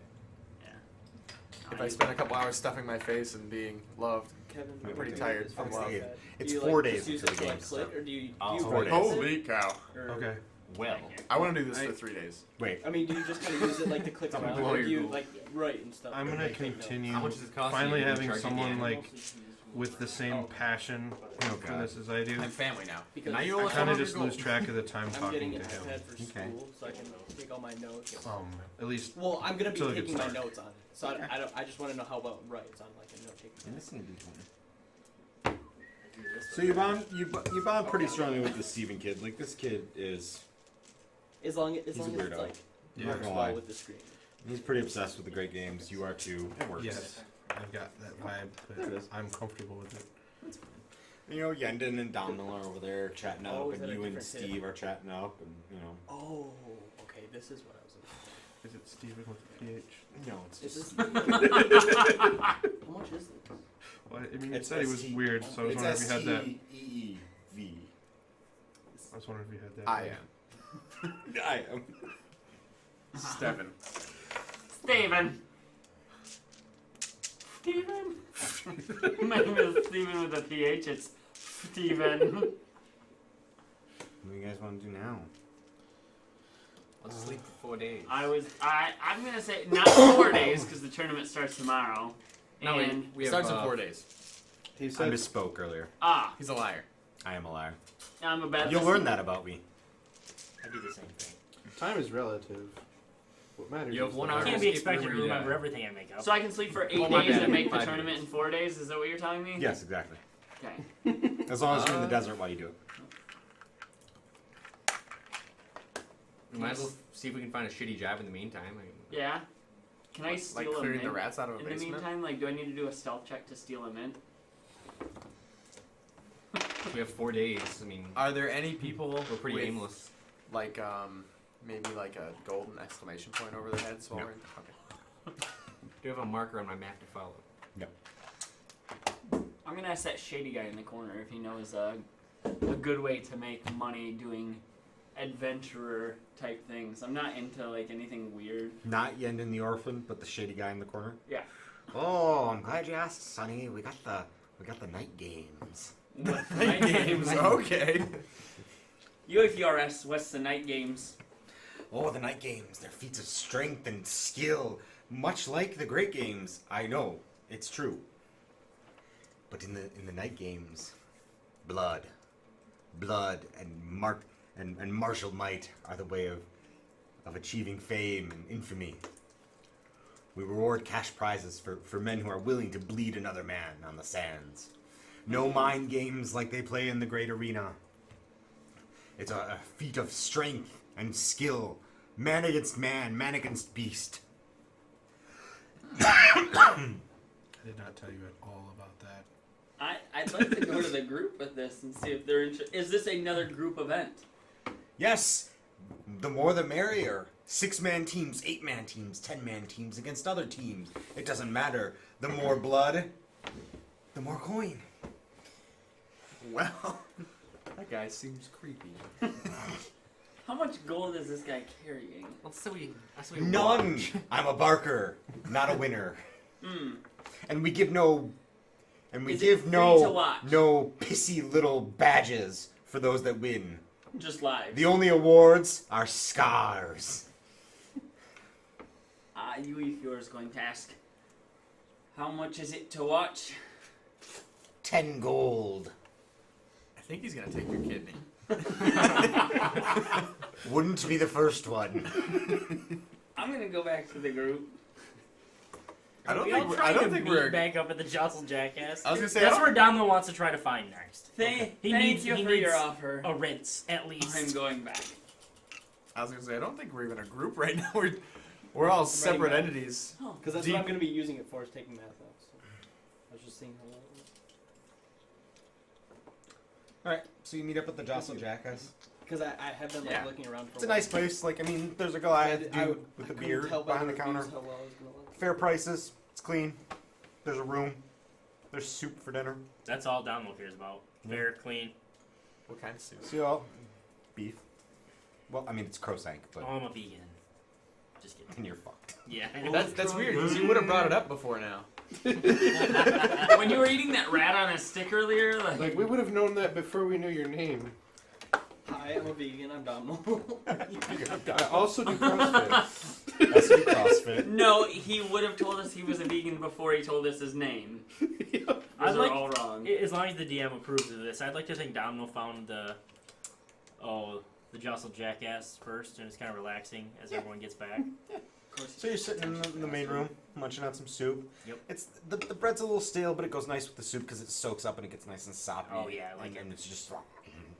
Yeah. If I spend a couple hours stuffing my face and being loved, Kevin, I'm what pretty do you tired use from for love. your iPad? It's Do you, 4 like, days just use until it the to, game like, click, starts. or do you Oh, 4 days. holy cow! Or, Okay. Well, I want to do this I- for 3 days. Wait. I mean, do you just kind of use it like to click I'm gonna around, blow or your do you cool. like write and stuff? I'm or gonna take notes? continue. how much does it cost? Finally you to having recharge someone again? like with the same Oh. passion Oh, for God. this as I do. I'm family now. Because now you I owe I us kind of 100 just gold. lose track of the time I'm talking getting to an him. iPad for Okay. school, so I can take all my notes. At least Well, I'm gonna be Till it taking gets my dark. notes on it, so I don't. I just want to know how well it writes on like a note taking. This is gonna be fun. So you bond pretty strongly with the Steven kid. Like this kid is, As long as He's a it's weirdo. like Yeah. Not works gonna well lie. with the screen. he's pretty obsessed with the great games. You are too. It works. yes, I've got that vibe, There it but is. I'm comfortable with it. You know, Yendon and Domhnall are over there chatting Oh, up, is and that a you and different kid? Steve are chatting up, and you know. Oh, okay. This is what I was looking Is it Steven with a PH? No, it's for. Is just. this? How much is this? Well, I mean, you It's said he was ST weird, so I was It's wondering if you had that. STEEV. I was wondering if you had that. I am. I am. Stefan. Steven. Steven. My name is Steven with a PH. It's Steven. What do you guys want to do now? Let's sleep for 4 days. I'm gonna say not 4 days because the tournament starts tomorrow. No, And it starts in 4 days. He I said misspoke earlier. He's a liar. I am a liar. I'm a bad. You'll listener. learn that about me. I do the same thing. time is relative. What matters You have is 1 the hour I to can't value. be escape expected to whenever you remember die. everything I make up. So I can sleep for 8 Oh, my days bad. and make the 5 tournament days. in 4 days. Is that what you're telling me? Yes, exactly. Okay. As long as you're in the desert while you do it. We might as well see if we can find a shitty job in the meantime. I mean, Yeah. Can I Like steal a clearing mint? the rats out of a In the basement. meantime, like, do I need to do a stealth check to steal a mint? we have 4 days. I mean, Are there any people we're pretty with, aimless. like maybe like a golden exclamation point over their heads while No. we're in? Okay. Do you have a marker on my map to follow? I'm gonna ask that shady guy in the corner if he knows a good way to make money doing adventurer type things. I'm not into like anything weird. Not Yenden the orphan, but the shady guy in the corner. Yeah. Oh, I'm glad you asked, Sonny. We got the night games. Night games. Okay. UFRS, what's the night games? Oh, the night games. They're feats of strength and skill, much like the great games. I know, it's true. But in the night games, blood and martial might are the way of achieving fame and infamy. We reward cash prizes for men who are willing to bleed another man on the sands. No mind games like they play in the great arena. It's a feat of strength and skill. Man against man, man against beast. I did not tell you at all about that. I'd like to go to the group with this and see if they're interested. Is this another group event? Yes, the more the merrier. 6-man teams, 8-man teams, 10-man teams against other teams. It doesn't matter. The more blood, the more coin. Well, that guy seems creepy. How much gold is this guy carrying? That's so we None. watch. I'm a barker, not a winner. And we give no. And we Is it give free no to watch? no pissy little badges for those that win. Just live. The only awards are scars. UFR is going to ask, how much is it to watch? 10 gold. I think he's gonna take your kidney. Wouldn't be the first one. I'm gonna go back to the group. I don't We think all we're. try I don't to think meet we're. back up at the Jostle Jackass. I was gonna say, That's I where don't- Domno wants to try to find next. Thank He you needs for your offer. a rinse at least. I'm going back. I was gonna say I don't think we're even a group right now. We're all separate math. entities. Because that's Deep- what I'm going to be using it for, is taking math out. So I was just thinking how that was. Alright, so you meet up at the Jostle Jackass. Because I have been like, Yeah. looking around for It's a nice place. Like, I mean, there's a Goliath dude with the beer behind the counter. How well I was gonna look. Fair prices. It's clean. There's a room. There's soup for dinner. That's all Domno cares about. Fair, clean. What kind of soup? See y'all. Beef. Well, I mean, it's Crosank, but Oh, I'm a vegan. Just kidding. and you're fucked. Yeah. That's weird because you would have brought it up before now. When you were eating that rat on a stick earlier, Like, we would have known that before we knew your name. Hi, I'm a vegan. I'm Domino. I also do CrossFit. That's your CrossFit. no, he would have told us he was a vegan before he told us his name. I'd Those are like- all wrong. As long as the DM approves of this, I'd like to think Domino found the Jostle Jackass first, and it's kind of relaxing as everyone gets back. So you're sitting in the main room, munching on some soup. Yep. It's the bread's a little stale, but it goes nice with the soup because it soaks up and it gets nice and soppy. Oh, yeah, I like and, it. And it's just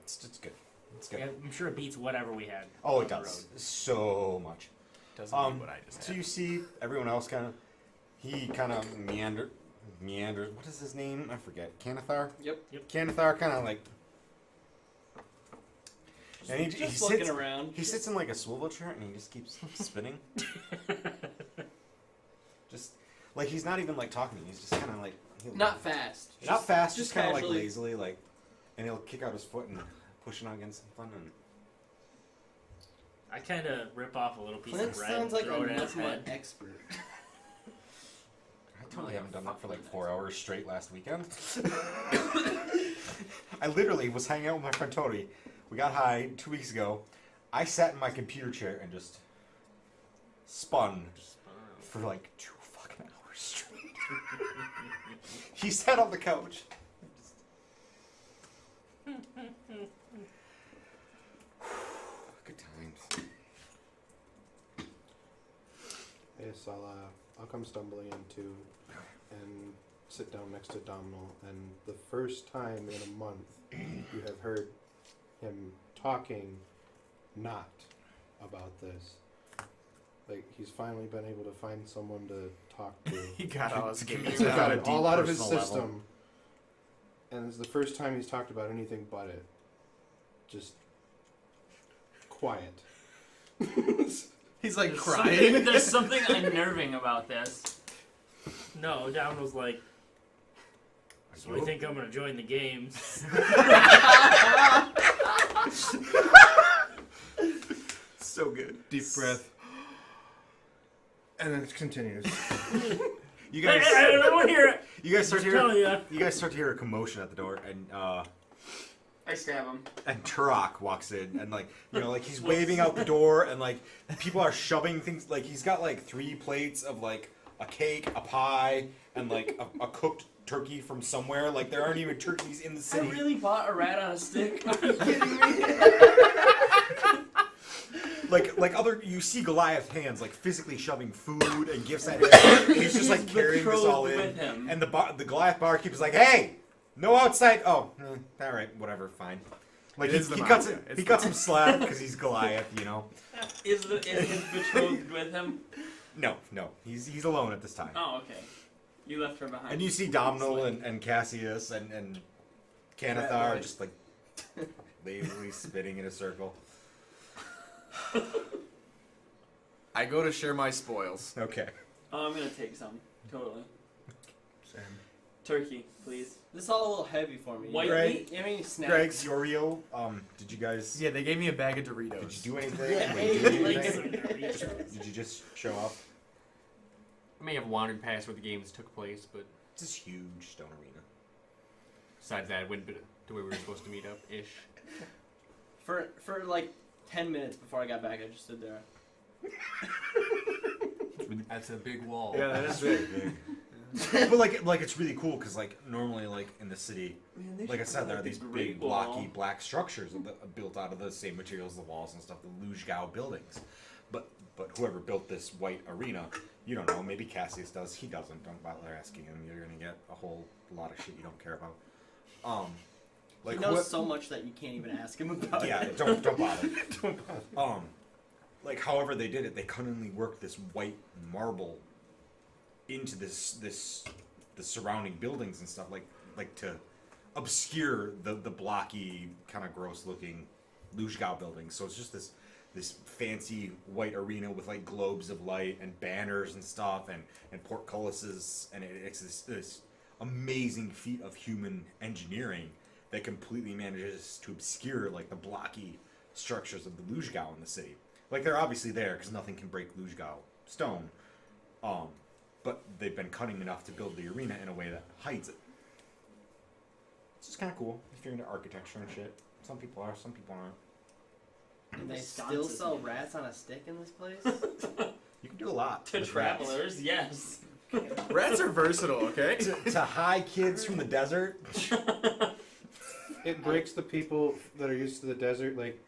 it's good. It's good. Yeah, I'm sure it beats whatever we had. Oh, on it the does so much. Doesn't mean what I just So had. you see everyone else he kind of meanders. What is his name? I forget. Canathar? Yep. Canathar kind of like. And he Just sits, looking around. he sits in like a swivel chair and he just keeps spinning. Just like he's not even like talking. He's just kind of like Not fast. not fast, just kind of like casually. lazily, like, and he'll kick out his foot and push it on against something. And I kind of rip off a little piece Clint of bread sounds and like throw a it at his nut head. expert. I totally haven't done that for like 4 hours straight last weekend. I literally was hanging out with my friend Tony. We got high 2 weeks ago. I sat in my computer chair and just spun for like 2 fucking hours straight. He sat on the couch. Good times. Yes, I'll come stumbling into and sit down next to Domhnall, and the first time in a month you have heard him talking not about this. Like, he's finally been able to find someone to talk to. He got all his It's games got out. a deep all out of his personal system. level. And it's the first time he's talked about anything but it. Just quiet. He's like There's crying. something- There's something unnerving about this. No, Down was like, so I think I'm gonna join the games. So good. Deep breath. And then it continues. You I guys, don't want to hear it. you guys start to I'm telling hear, you. you guys start to hear a commotion at the door, I stab him. and Turok walks in, and like, you know, like he's waving out the door, and like people are shoving things. Like he's got like 3 plates of like a cake, a pie, and like a cooked turkey from somewhere. Like there aren't even turkeys in the I city. really bought a rat on a stick. Are you kidding me? Like other, you see Goliath hands like physically shoving food and gifts at him. He's just like He's carrying this all betrothed in, with him. and the Goliath barkeeper's like, "Hey, no outside." Oh, all right, whatever, fine. Like It is the he cuts mafia. it. It's He the- cuts him slack because he's Goliath, you know. Is his betrothed with him? No, he's alone at this time. Oh, okay. You left her behind. And you see Domhnall and Cassius and Canathar Right. just like lazily spinning in a circle. I go to share my spoils. Okay. Oh, I'm gonna take some. Totally. Same. Turkey, please. This is all a little heavy for me. White Greg- meat. You have any snacks? Greg, Yorio, did you guys? Yeah, they gave me a bag of Doritos. Did you do anything? Yeah, Were you doing like anything? Doritos. Did you just show up? I may have wandered past where the games took place, but It's this huge stone arena. besides that, I went to where we were supposed to meet up ish. For like 10 minutes before I got back, I just stood there. That's a big wall. Yeah, that is big. But like it's really cool because like normally like in the city, like I said, there are these big blocky black structures built out of the same materials as the walls and stuff, the Lujgao buildings. But whoever built this white arena, you don't know. Maybe Cassius does. He doesn't. Don't bother asking him. You're gonna get a whole lot of shit you don't care about. Like He knows what- so much that you can't even ask him about yeah, it. don't bother. Like however they did it, they cunningly worked this white marble into the surrounding buildings and stuff, like to obscure the blocky, kind of gross looking Lujgao buildings. So it's just this fancy white arena with like globes of light and banners and stuff and portcullises, and it's this amazing feat of human engineering that completely manages to obscure like the blocky structures of the Lujgao in the city. Like they're obviously there because nothing can break Lujgao stone, but they've been cunning enough to build the arena in a way that hides it. It's just kind of cool if you're into architecture and shit. Some people are, some people aren't. And they still Sconces, sell man. rats on a stick in this place? You can do a lot To with rats. travelers, yes. Rats are versatile, okay? to high kids from the desert. It breaks the people that are used to the desert, like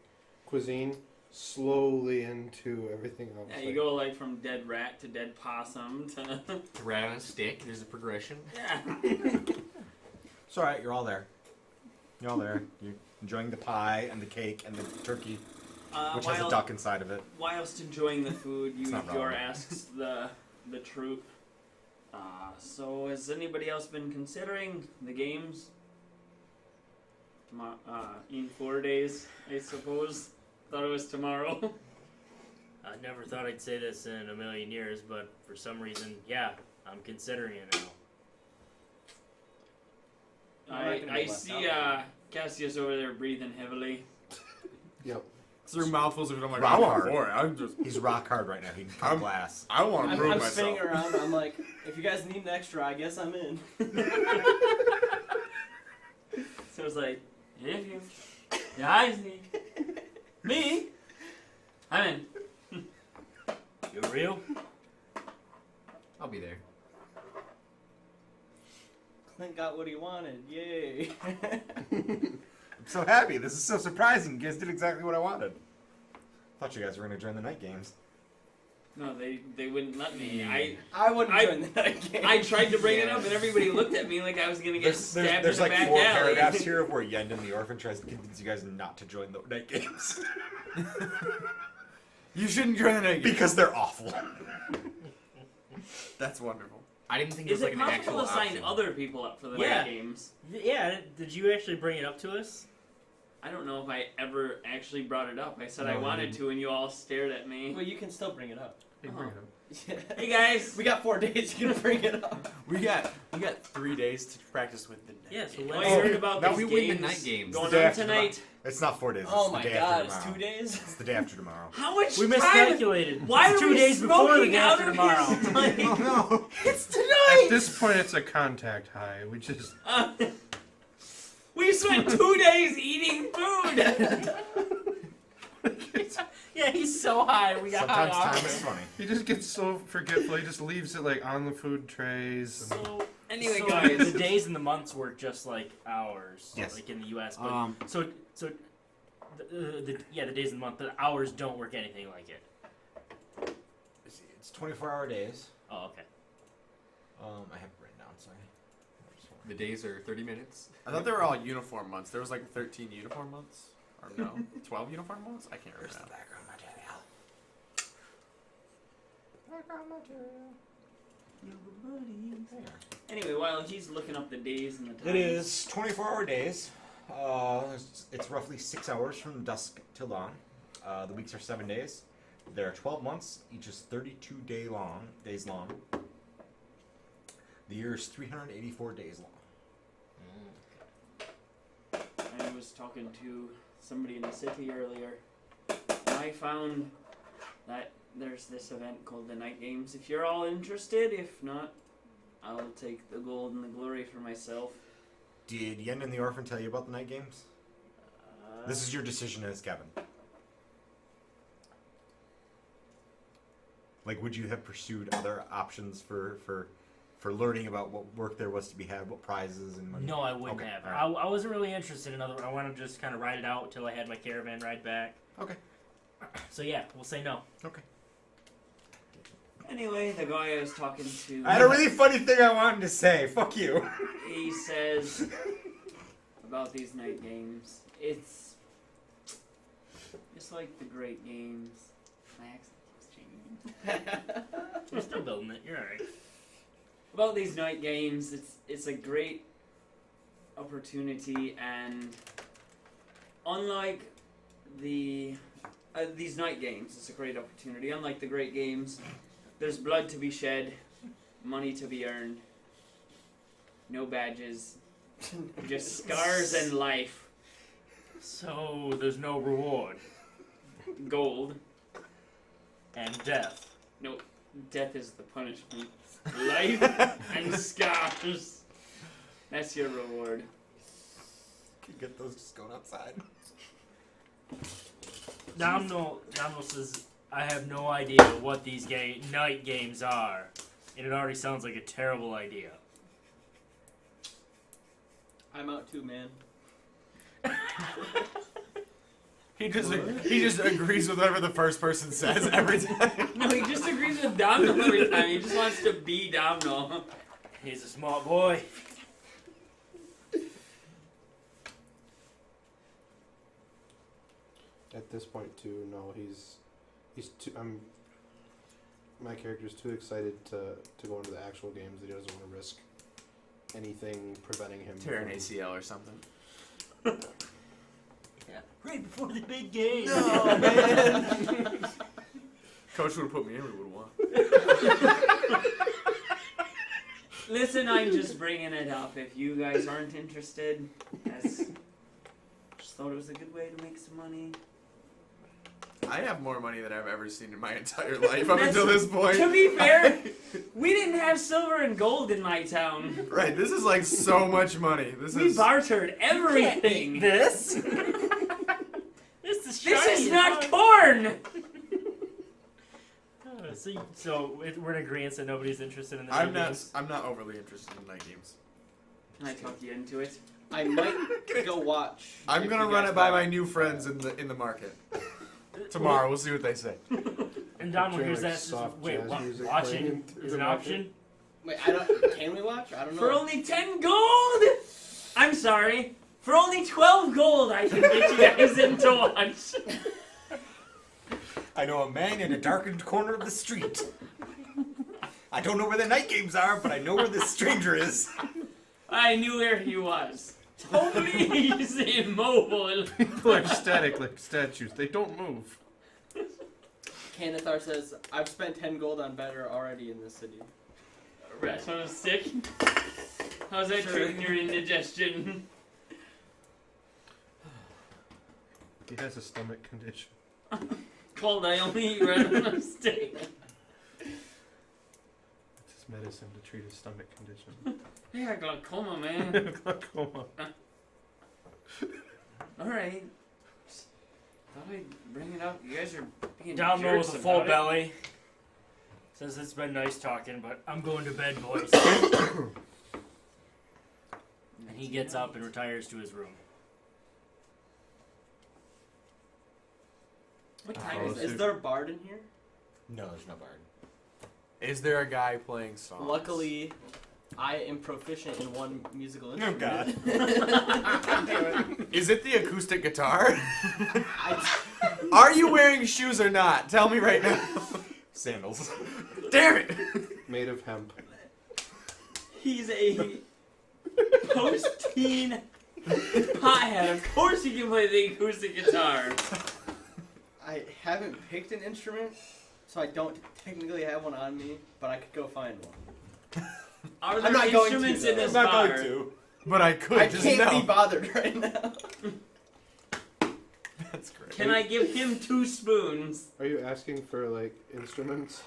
cuisine, slowly into everything else. Yeah, you go like from dead rat to dead possum to Rat on a stick. There's a progression. yeah. It's all right. You're all there. You're all there. You're enjoying the pie and the cake and the turkey, which has a while- duck inside of it. Whilst enjoying the food, It's not Yor relevant. asks the troop. So has anybody else been considering the games? In 4 days, I suppose. Thought it was tomorrow. I never thought I'd say this in a million years, but for some reason, yeah, I'm considering it now. I'm not gonna I be left see out. Cassius over there breathing heavily. Yep. Through mouthfuls of it, I'm like, Rock I'm hard. all for it. I'm just, He's rock hard right now. He can cut I'm- glass. I want to prove I'm myself. spinning around. I'm like, if you guys need an extra, I guess I'm in. So it's like, if you guys need me, I'm in. You're you? I'll be there. Clint got what he wanted. Yay. I'm so happy. This is so surprising. You guys did exactly what I wanted. Thought you guys were going to join the night games. No, they wouldn't let me. I wouldn't I- join the night game. I tried to bring it up, and everybody looked at me like I was gonna get stabbed There's in the like back 4 alley. paragraphs here of where Yenden the Orphan tries to convince you guys not to join the night games. You shouldn't join the night game. Because they're awful. That's wonderful. I didn't think Is it was it like an possible actual to sign option. other people up for the Yeah. night games? Yeah. Did you actually bring it up to us? I don't know if I ever actually brought it up. I said No, I you wanted didn't. to, and you all stared at me. Well, you can still bring it up. Hey, bring it up. Hey guys! We got 4 days. You can bring it up. We got 3 days to practice with the night Yeah, so game. when- Well, you heard about Now these we win the games night games. going The day on after tonight? It's not 4 days. It's Oh the my day god, after it's tomorrow. 2 days? It's the day after tomorrow. How much We time? miscalculated. Why It's are 2 we days before the smoking day out after of tomorrow. his like, no. It's At tonight! this point, it's a contact high. We just We spent 2 days eating food! Yeah, he's so high. We got Sometimes high time off. is funny. he just gets so forgetful. He just leaves it like on the food trays. And So Anyway, so guys. the days and the months work just like ours, Yes. like in the U.S. But so the days and the month, the hours don't work anything like it. It's 24-hour days. Oh, okay. I have it written down. Sorry. The days are 30 minutes. I thought they were all uniform months. There was like 13 uniform months? Or no, 12 uniform months? I can't Where's remember. the background material? Background material. Anyway, while he's looking up the days and the times. It is 24-hour days. It's roughly 6 hours from dusk till dawn. The weeks are 7 days. There are 12 months. Each is 32 days long. The year is 384 days long. I was talking to somebody in the city earlier. I found that there's this event called the Night Games. If you're all interested, if not, I'll take the gold and the glory for myself. Did Yen and the Orphan tell you about the night games? This is your decision as Kevin. Like, would you have pursued other options for learning about what work there was to be had, what prizes and money? No, I wouldn't Okay, have. all right. I wasn't really interested in other. I wanted to just kind of ride it out till I had my caravan ride back. Okay. So yeah, we'll say no. Okay. Anyway, the guy I was talking to, I had a really funny thing I wanted to say. Fuck you. he says about these night games, it's like the great games. My accent keeps changing. We're still building it. You're alright. About these night games, it's a great opportunity, and unlike these night games, it's a great opportunity. Unlike the great games, there's blood to be shed, money to be earned, no badges, just scars and life, So there's no reward gold. and death. No, death is the punishment. Life and scars. That's your reward. Can you get those just going outside? Domino says, I have no idea what these night games are, and it already sounds like a terrible idea. I'm out too, man. He just agrees with whatever the first person says every time. No, he just agrees with Domino every time. He just wants to be Domino. He's a smart boy. at this point too, no, he's too. My character's too excited to go into the actual games that he doesn't want to risk anything preventing him. Tear an from- ACL or something. Yeah. Right before the big game. No, man. Coach would have put me in, we would have won. Listen, I'm just bringing it up. If you guys aren't interested, just thought it was a good way to make some money. I have more money than I've ever seen in my entire life up until this point. To be fair, we didn't have silver and gold in my town. Right, this is like so much money. This We is bartered everything. This? This is This shiny is as not fuck. corn. Oh We're in agreement that nobody's interested in the I'm night not. games? I'm not overly interested in night games. Can I talk you into it? I might go watch. I'm if gonna you run guys it by buy my new friends in the market tomorrow. We'll see what they say. And Don will Picturing, hear like, that. soft Wait, jazz music watching playing through is the an market. option? Wait, I don't. Can we watch? I don't know. For only 10 gold! I'm sorry. For only 12 gold, I can get you guys in to watch. I know a man in a darkened corner of the street. I don't know where the night games are, but I know where this stranger is. I knew where he was. Totally immobile. People are static like statues. They don't move. Kanathar says, I've spent 10 gold on better already in this city. Rest on a stick. How's that Sure. treating your indigestion? He has a stomach condition. Cold, I only eat red on a stick. It's his medicine to treat his stomach condition. Hey, I got glaucoma, man. Glaucoma. Alright. Thought I'd bring it up. You guys are being Down low jerks with a full about it. belly. Says it's been nice talking, but I'm going to bed, boys. And he gets up and retires to his room. What I'll time follow is suit. it? Is there a bard in here? No, there's no bard. Is there a guy playing songs? Luckily, I am proficient in one musical Oh, instrument. God. Is it the acoustic guitar? I, Are you wearing shoes or not? Tell me right now. Sandals. Damn it! Made of hemp. He's a post-teen pothead. Of course he can play the acoustic guitar. I haven't picked an instrument, so I don't technically have one on me, but I could go find one. Are I'm there not going to, instruments though. in this I'm not bar? going to. But I could I just can't know. be bothered right now. That's great. Can I give him 2 spoons? Are you asking for like instruments?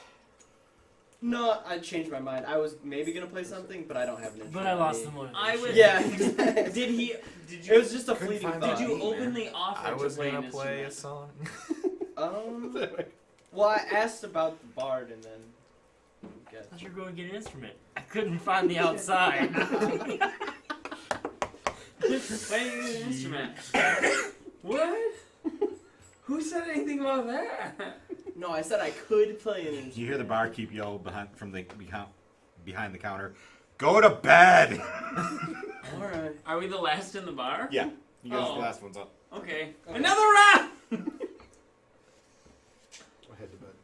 No, I changed my mind. I was maybe gonna play something, but I don't have an instrument. But I lost the on me. motivation. I would. Yeah, exactly. Did he? Did It you? was just a Couldn't fleeting find thought. Did you man. openly offer I was to play gonna an play a instrument? song. Well, I asked about the bard and then. I thought you were going to get an instrument. I couldn't find the outside. Playing an instrument. What? Who said anything about that? No, I said I could play an instrument. You hear the barkeep yell from the behind the counter, "Go to bed!" All right. Are we the last in the bar? Yeah, you guys Oh. are the last ones up. Okay. Okay. Another round. I head to bed.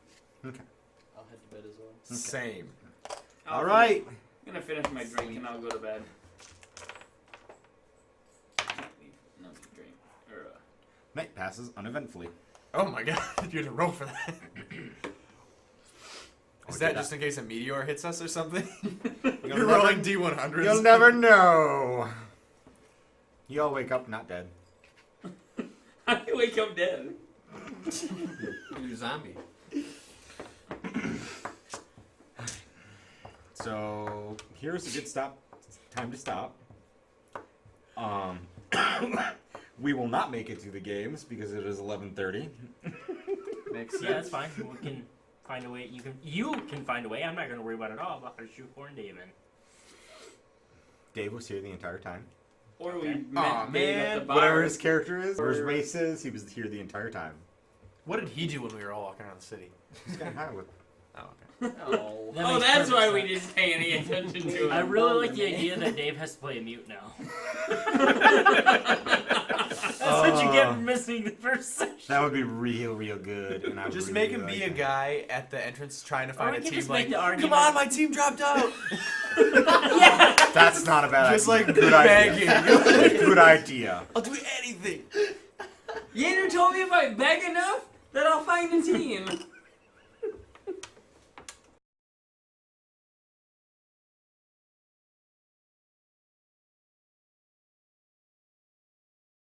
I'll head to bed as well. Same. All right. I'm gonna finish my drink and I'll go to bed. Can't leave another drink. Or, Night passes uneventfully. Oh my god, you had to roll for that. Is Or that did just in case a meteor hits us or something? You'll You're never- rolling D100s. You'll never know. You all wake up not dead. I wake up dead. You're a zombie. So here's a good time to stop. We will not make it to the games because it is 11:30. Makes sense. Yeah, that's fine. We can find a way. You can find a way. I'm not going to worry about it at all. About how to shoehorn Dave in. Dave was here the entire time. Or we Okay. met Aw, Dave at man. the bar. Whatever his character is, or his race is, he was here the entire time. What did he do when we were all walking around the city? He's got high with. Oh, okay. Oh. That Oh, makes that's perfect why we sense. didn't pay any attention to I him. really like the idea that Dave has to play a mute now. That's what you get for missing the first session. That would be real good. And I would Just really make him like be a that. guy at the entrance trying to Or find we a can team just like, make the argument. come on, my team dropped out. Yeah. That's not a bad Just idea. like good begging. idea. Good idea. I'll do anything. Yander told me if I beg enough, that I'll find a team.